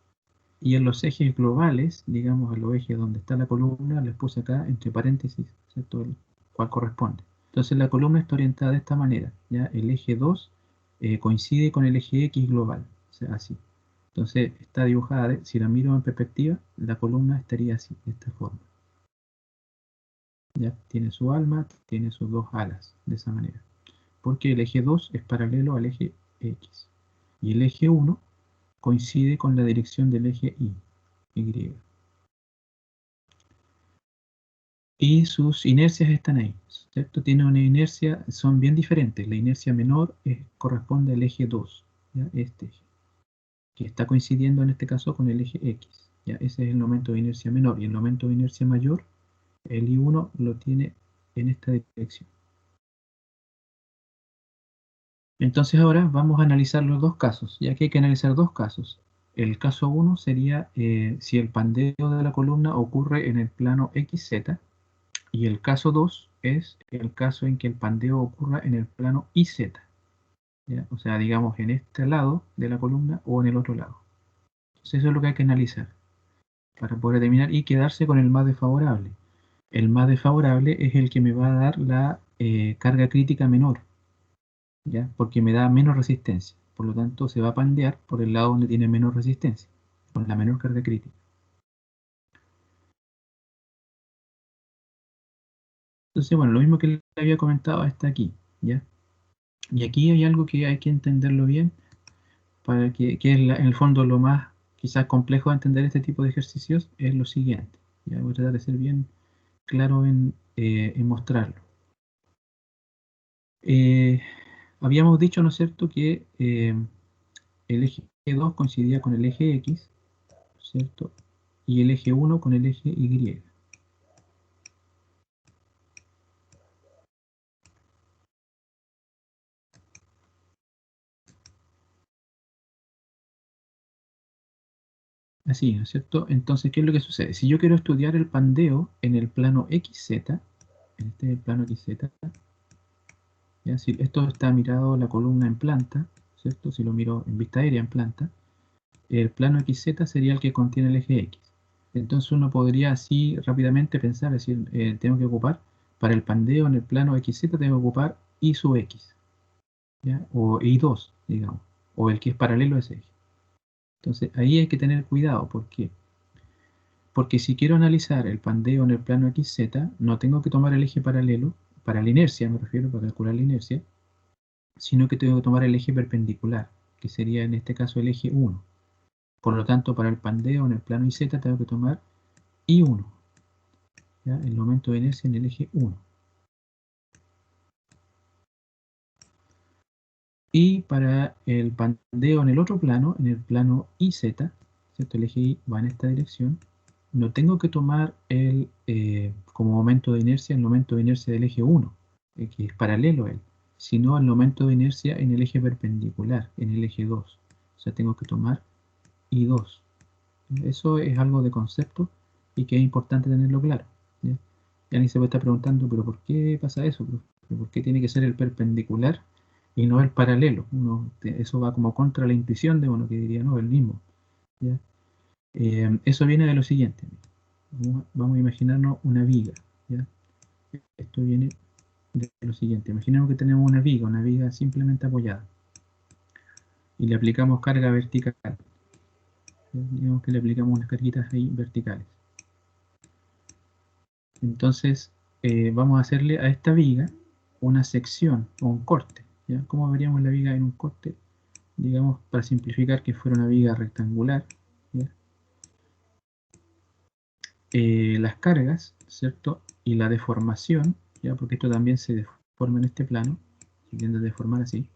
y en los ejes globales, digamos, a los ejes donde está la columna, les puse acá entre paréntesis, ¿cierto? El cual corresponde. Entonces la columna está orientada de esta manera, ¿ya? El eje 2 coincide con el eje X global, o sea, así. Entonces está dibujada, si la miro en perspectiva, la columna estaría así, de esta forma. ¿Ya? Tiene su alma, tiene sus dos alas, de esa manera. Porque el eje 2 es paralelo al eje X. Y el eje 1 coincide con la dirección del eje Y. Y sus inercias están ahí, ¿cierto? Tiene una inercia, son bien diferentes. La inercia menor corresponde al eje 2, ¿ya? Este eje, que está coincidiendo en este caso con el eje X. ¿Ya? Ese es el momento de inercia menor. Y el momento de inercia mayor, el I1 lo tiene en esta dirección. Entonces ahora vamos a analizar los dos casos, ya que hay que analizar dos casos. El caso 1 sería si el pandeo de la columna ocurre en el plano XZ, y el caso 2 es el caso en que el pandeo ocurra en el plano YZ, ¿ya? O sea, digamos en este lado de la columna o en el otro lado. Entonces eso es lo que hay que analizar para poder determinar y quedarse con el más desfavorable. El más desfavorable es el que me va a dar la carga crítica menor, ¿ya? Porque me da menos resistencia. Por lo tanto, se va a pandear por el lado donde tiene menos resistencia, con la menor carga crítica. Entonces, bueno, lo mismo que le había comentado está aquí, ¿ya? Y aquí hay algo que hay que entenderlo bien, para que es en el fondo lo más quizás complejo de entender este tipo de ejercicios, es lo siguiente. Ya voy a tratar de ser bien claro en mostrarlo. Habíamos dicho, ¿no es cierto?, que el eje 2 coincidía con el eje X, ¿cierto? Y el eje 1 con el eje Y. Así, ¿no es cierto? Entonces, ¿qué es lo que sucede? Si yo quiero estudiar el pandeo en el plano XZ, en este plano XZ, ¿ya? Si esto está mirado la columna en planta, ¿cierto? Si lo miro en vista aérea en planta, el plano XZ sería el que contiene el eje X. Entonces uno podría así rápidamente pensar, es decir, tengo que ocupar, para el pandeo en el plano XZ tengo que ocupar I sub X, ¿ya? O I2, digamos, o el que es paralelo a ese eje. Entonces ahí hay que tener cuidado, ¿por qué? Porque si quiero analizar el pandeo en el plano XZ, no tengo que tomar el eje paralelo, para la inercia me refiero, para calcular la inercia, sino que tengo que tomar el eje perpendicular, que sería en este caso el eje 1. Por lo tanto, para el pandeo en el plano YZ tengo que tomar I1, ¿ya? El momento de inercia en el eje 1. Y para el pandeo en el otro plano, en el plano YZ, ¿cierto? El eje Y va en esta dirección, no tengo que tomar como momento de inercia el momento de inercia del eje 1, que es paralelo a él, sino el momento de inercia en el eje perpendicular, en el eje 2. O sea, tengo que tomar I2. Eso es algo de concepto y que es importante tenerlo claro, ¿ya? Y alguien se puede estar preguntando, ¿pero por qué pasa eso? ¿Pero por qué tiene que ser el perpendicular y no el paralelo? Eso va como contra la intuición de uno que diría, no, el mismo, ¿ya? Eso viene de lo siguiente. Vamos a imaginarnos una viga, ¿ya? Esto viene de lo siguiente. Imaginemos que tenemos una viga simplemente apoyada, y le aplicamos carga vertical. Digamos que le aplicamos unas carguitas ahí verticales. Entonces vamos a hacerle a esta viga, una sección o un corte, ¿ya? ¿Cómo veríamos la viga en un corte? Digamos, para simplificar, que fuera una viga rectangular, ¿ya? Las cargas, ¿cierto? Y la deformación, ¿ya? Porque esto también se deforma en este plano, se tiende a deformar así.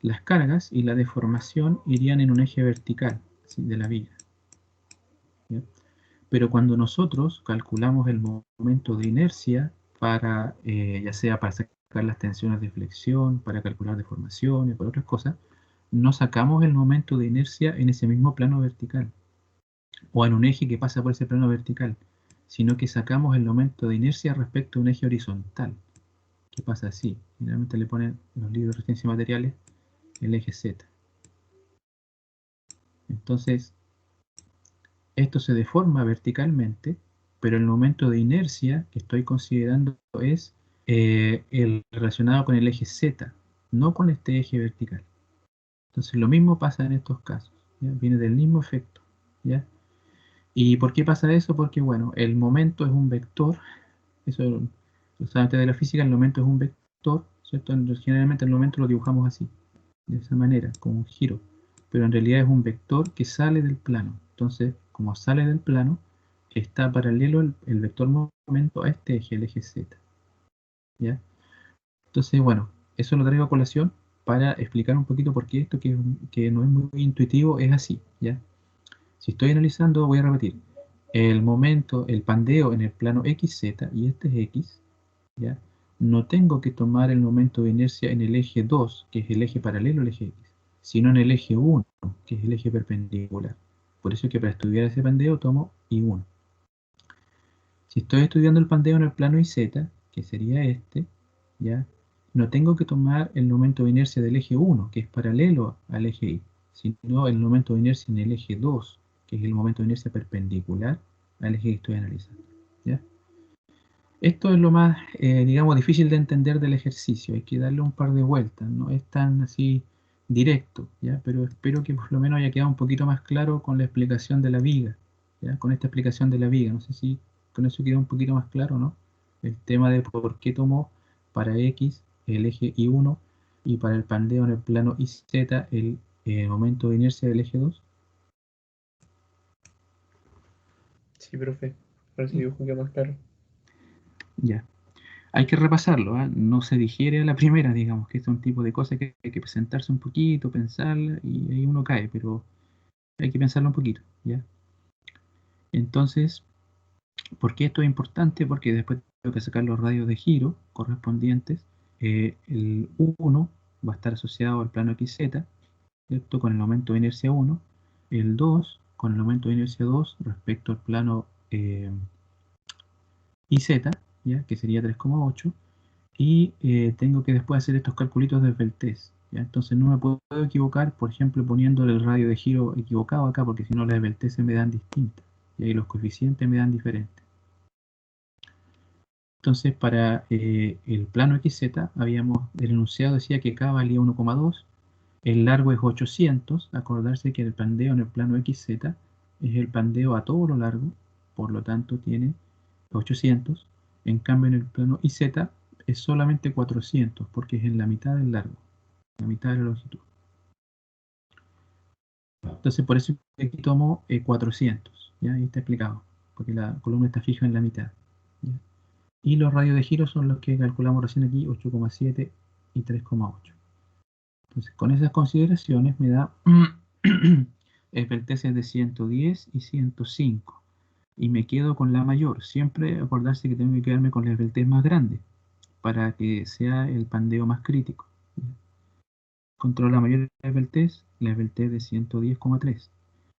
Las cargas y la deformación irían en un eje vertical, ¿sí? De la viga, ¿ya? Pero cuando nosotros calculamos el momento de inercia para, ya sea para sacar las tensiones de flexión, para calcular deformaciones, para otras cosas, no sacamos el momento de inercia en ese mismo plano vertical o en un eje que pasa por ese plano vertical, sino que sacamos el momento de inercia respecto a un eje horizontal, que pasa así. Generalmente le ponen en los libros de resistencia de materiales el eje Z. Entonces, esto se deforma verticalmente, pero el momento de inercia que estoy considerando es el relacionado con el eje Z, no con este eje vertical. Entonces lo mismo pasa en estos casos, ¿ya? Viene del mismo efecto, ¿ya? ¿Y por qué pasa eso? Porque, bueno, el momento es un vector, eso lo saben ustedes de la física, el momento es un vector, ¿cierto? Generalmente el momento lo dibujamos así, de esa manera, como un giro, pero en realidad es un vector que sale del plano. Entonces, como sale del plano, está paralelo el vector momento a este eje, el eje Z, ¿ya? Entonces, bueno, eso lo traigo a colación para explicar un poquito por qué esto que no es muy intuitivo es así, ¿ya? Si estoy analizando, voy a repetir, el momento, el pandeo en el plano XZ, y este es X, ¿ya? No tengo que tomar el momento de inercia en el eje 2, que es el eje paralelo al eje X, sino en el eje 1, que es el eje perpendicular. Por eso es que para estudiar ese pandeo tomo I1. Si estoy estudiando el pandeo en el plano YZ, que sería este, ¿ya? No tengo que tomar el momento de inercia del eje 1, que es paralelo al eje Y, sino el momento de inercia en el eje 2, que es el momento de inercia perpendicular al eje que estoy analizando, ¿ya? Esto es lo más, digamos, difícil de entender del ejercicio. Hay que darle un par de vueltas, no es tan así directo, ¿ya? Pero espero que por lo menos haya quedado un poquito más claro con la explicación de la viga, ¿ya? Con esta explicación de la viga. No sé si con eso quedó un poquito más claro, ¿no? El tema de por qué tomó para X el eje I1 y para el pandeo en el plano YZ el momento de inercia del eje 2.
Sí, profe. Ahora sí dibujo queda más claro.
Ya. Hay que repasarlo, ¿ah? No se digiere a la primera, digamos, que es un tipo de cosas que hay que presentarse un poquito, pensarla, y ahí uno cae, pero hay que pensarlo un poquito, ¿ya? Entonces, ¿por qué esto es importante? Porque después tengo que sacar los radios de giro correspondientes. El 1 va a estar asociado al plano XZ, ¿cierto? Con el momento de inercia 1. El 2 con el momento de inercia 2 respecto al plano IZ, ¿ya? Que sería 3,8. Y tengo que después hacer estos calculitos de Peltez, ¿ya? Entonces no me puedo equivocar, por ejemplo, poniéndole el radio de giro equivocado acá, porque si no las de Peltez se me dan distintas, y ahí los coeficientes me dan diferentes. Entonces para el plano XZ, el enunciado decía que K valía 1,2, el largo es 800, acordarse que el pandeo en el plano XZ es el pandeo a todo lo largo, por lo tanto tiene 800, en cambio en el plano YZ es solamente 400, porque es en la mitad del largo, la mitad de la longitud. Entonces por eso aquí tomo 400, ¿ya? Ahí está explicado, porque la columna está fija en la mitad, ¿ya? Y los radios de giro son los que calculamos recién aquí, 8,7 y 3,8. Entonces con esas consideraciones me da el Peltez es de 110 y 105. Y me quedo con la mayor. Siempre acordarse que tengo que quedarme con la Peltez más grande para que sea el pandeo más crítico. Controlo la mayor la Peltez de 110,3.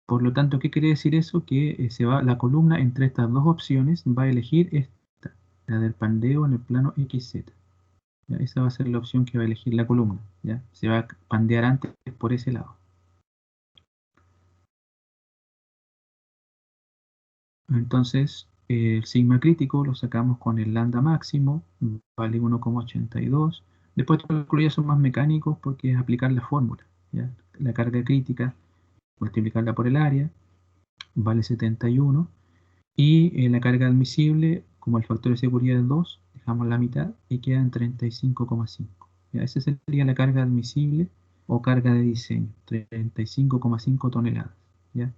Por lo tanto, ¿qué quiere decir eso? Que la columna entre estas dos opciones va a elegir esta, la del pandeo en el plano XZ. ¿Ya? Esa va a ser la opción que va a elegir la columna, ¿ya? Se va a pandear antes por ese lado. Entonces, el sigma crítico lo sacamos con el lambda máximo, vale 1,82. Después los cálculos ya son más mecánicos porque es aplicar la fórmula, ¿ya? La carga crítica, multiplicarla por el área, vale 71. Y la carga admisible como el factor de seguridad es 2, dejamos la mitad y queda en 35,5. Esa sería la carga admisible o carga de diseño, 35,5 toneladas. ¿Ya?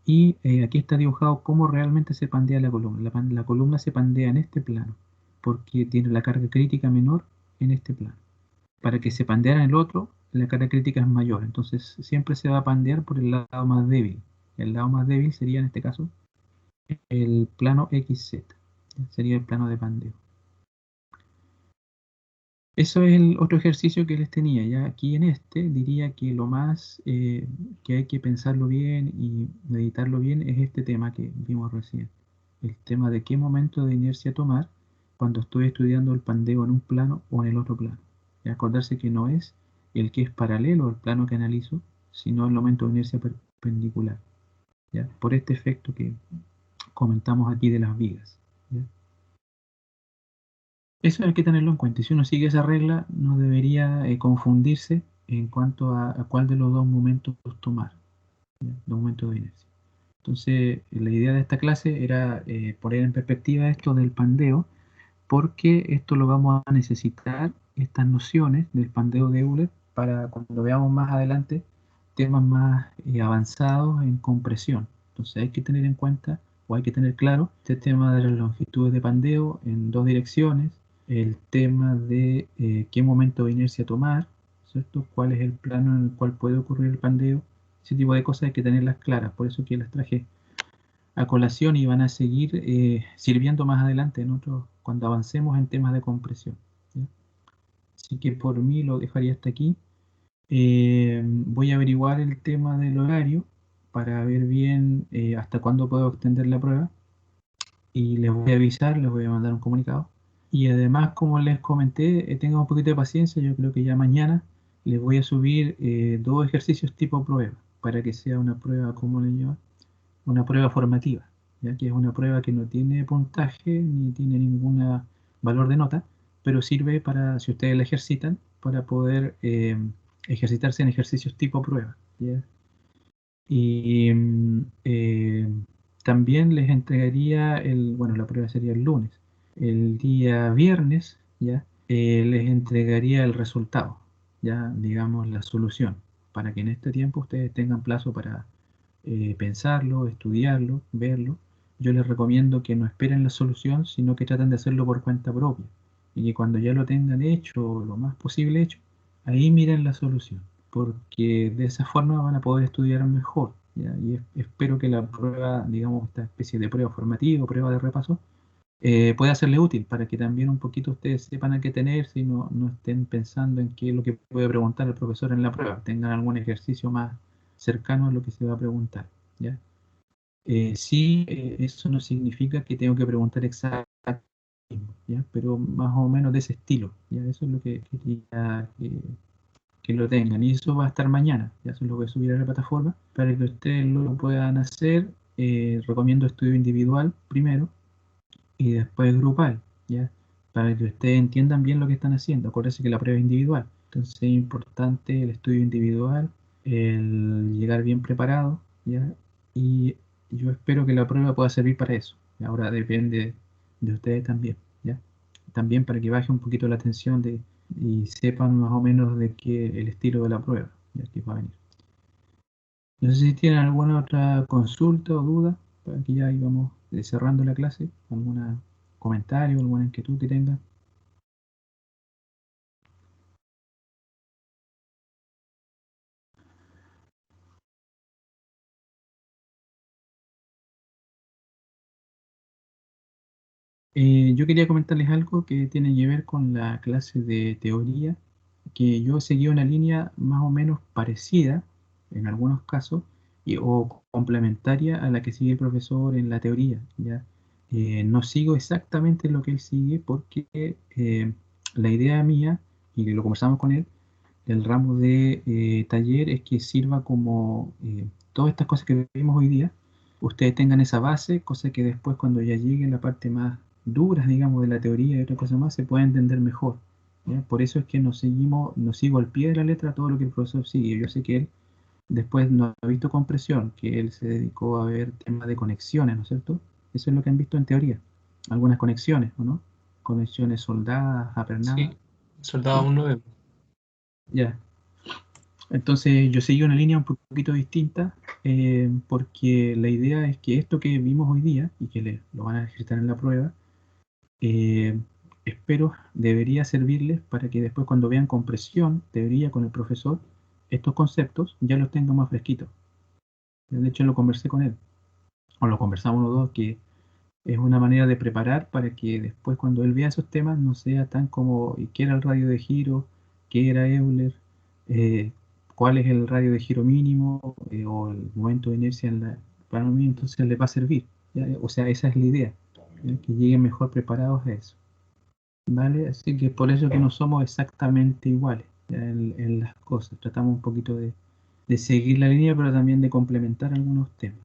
Y aquí está dibujado cómo realmente se pandea la columna. La columna se pandea en este plano, porque tiene la carga crítica menor en este plano. Para que se pandeara en el otro, la carga crítica es mayor. Entonces siempre se va a pandear por el lado más débil. El lado más débil sería en este caso el plano XZ. Sería el plano de pandeo. Eso es el otro ejercicio que les tenía. Ya aquí en este diría que lo más que hay que pensarlo bien y meditarlo bien es este tema que vimos recién. El tema de qué momento de inercia tomar cuando estoy estudiando el pandeo en un plano o en el otro plano. Y acordarse que no es el que es paralelo al plano que analizo, sino el momento de inercia perpendicular. ¿Ya? Por este efecto que comentamos aquí de las vigas. ¿Ya? Eso hay que tenerlo en cuenta. Y si uno sigue esa regla, no debería confundirse en cuanto a cuál de los dos momentos tomar, ¿ya? Dos momentos de inercia. Entonces, la idea de esta clase era poner en perspectiva esto del pandeo, porque esto lo vamos a necesitar, estas nociones del pandeo de Euler, para cuando veamos más adelante temas más avanzados en compresión. Entonces hay que tener en cuenta, o hay que tener claro, este tema de las longitudes de pandeo en dos direcciones, el tema de qué momento de inercia tomar, ¿cierto? Cuál es el plano en el cual puede ocurrir el pandeo. Ese tipo de cosas hay que tenerlas claras, por eso que las traje a colación y van a seguir sirviendo más adelante en otros, cuando avancemos en temas de compresión, ¿ya? Así que por mí lo dejaría hasta aquí. Voy a averiguar el tema del horario para ver bien hasta cuándo puedo extender la prueba y les voy a avisar, les voy a mandar un comunicado. Y además, como les comenté, tengan un poquito de paciencia, yo creo que ya mañana les voy a subir dos ejercicios tipo prueba para que sea una prueba, ¿cómo le llaman? Una prueba formativa, ya que es una prueba que no tiene puntaje ni tiene ningún valor de nota, pero sirve para, si ustedes la ejercitan, para poder ejercitarse en ejercicios tipo prueba, ¿ya? Y también les entregaría bueno, la prueba sería el lunes. El día viernes, ¿ya? Les entregaría el resultado, ya, digamos, la solución, para que en este tiempo ustedes tengan plazo para pensarlo, estudiarlo, verlo. Yo les recomiendo que no esperen la solución, sino que traten de hacerlo por cuenta propia. Y que cuando ya lo tengan hecho, lo más posible hecho, ahí miren la solución. Porque de esa forma van a poder estudiar mejor, ¿ya? Y espero que la prueba, digamos, esta especie de prueba formativa, prueba de repaso, pueda serle útil para que también un poquito ustedes sepan a qué tenerse y no estén pensando en qué es lo que puede preguntar el profesor en la prueba. Tengan algún ejercicio más cercano a lo que se va a preguntar, ¿ya? Sí, eso no significa que tengo que preguntar exactamente, ¿ya? Pero más o menos de ese estilo, ¿ya? Eso es lo que quería que lo tengan. Y eso va a estar mañana, ya se lo voy a subir a la plataforma para que ustedes lo puedan hacer. Recomiendo estudio individual primero y después grupal, ¿ya? Para que ustedes entiendan bien lo que están haciendo. Acuérdense que la prueba es individual, entonces es importante el estudio individual, el llegar bien preparado, ¿ya? Y yo espero que la prueba pueda servir para eso. Y ahora depende de ustedes también, ¿ya? También para que baje un poquito la tensión y sepan más o menos de qué el estilo de la prueba, ¿ya? Que va a venir. No sé si tienen alguna otra consulta o duda, para que ya íbamos cerrando la clase, algún comentario, alguna inquietud que tengan. Yo quería comentarles algo que tiene que ver con la clase de teoría, que yo seguí una línea más o menos parecida en algunos casos o complementaria a la que sigue el profesor en la teoría, ¿ya? No sigo exactamente lo que él sigue porque la idea mía, y lo conversamos con él, el ramo de taller es que sirva como todas estas cosas que vimos hoy día, ustedes tengan esa base, cosa que después cuando ya llegue la parte más duras, digamos, de la teoría y otra cosa más, se pueda entender mejor, ¿ya? Por eso es que no sigo al pie de la letra todo lo que el profesor sigue. Yo sé que él después no ha visto compresión, que él se dedicó a ver temas de conexiones, ¿no es cierto? Eso es lo que han visto en teoría. algunas conexiones, ¿o no? Conexiones soldadas, apernadas.
Sí, soldado aún no vemos.
Ya. Entonces yo seguí una línea un poquito distinta, porque la idea es que esto que vimos hoy día, y que lo van a ejercitar en la prueba, espero debería servirles para que después cuando vean compresión, teoría con el profesor, estos conceptos ya los tengan más fresquitos. De hecho lo conversé con él, o lo conversamos los dos, que es una manera de preparar para que después cuando él vea esos temas no sea tan como qué era el radio de giro, qué era Euler, cuál es el radio de giro mínimo, o el momento de inercia para mí, entonces le va a servir, ¿ya? O sea, esa es la idea, ¿ya? Que lleguen mejor preparados a eso, ¿vale? Así que por eso que no somos exactamente iguales, ¿ya? En las cosas, tratamos un poquito de seguir la línea, pero también de complementar algunos temas.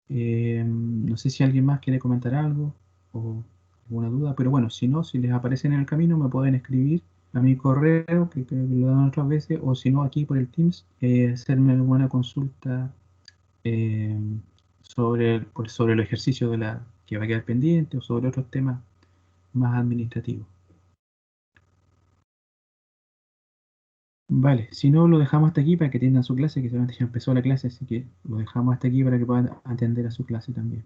No sé si alguien más quiere comentar algo o alguna duda, pero bueno, si no, si les aparecen en el camino, me pueden escribir a mi correo, que creo que lo dan otras veces, o si no, aquí por el Teams, hacerme alguna consulta sobre el ejercicio que va a quedar pendiente o sobre otros temas más administrativos. Vale, si no, lo dejamos hasta aquí para que atiendan su clase, que solamente ya empezó la clase, así que lo dejamos hasta aquí para que puedan atender a su clase también.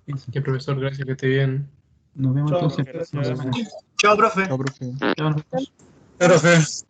Eso.
Que profesor, gracias, que esté bien.
Nos vemos
Chao,
entonces.
profe.
la próxima semana.
Chao, profe.
Chao, profe.
Profe.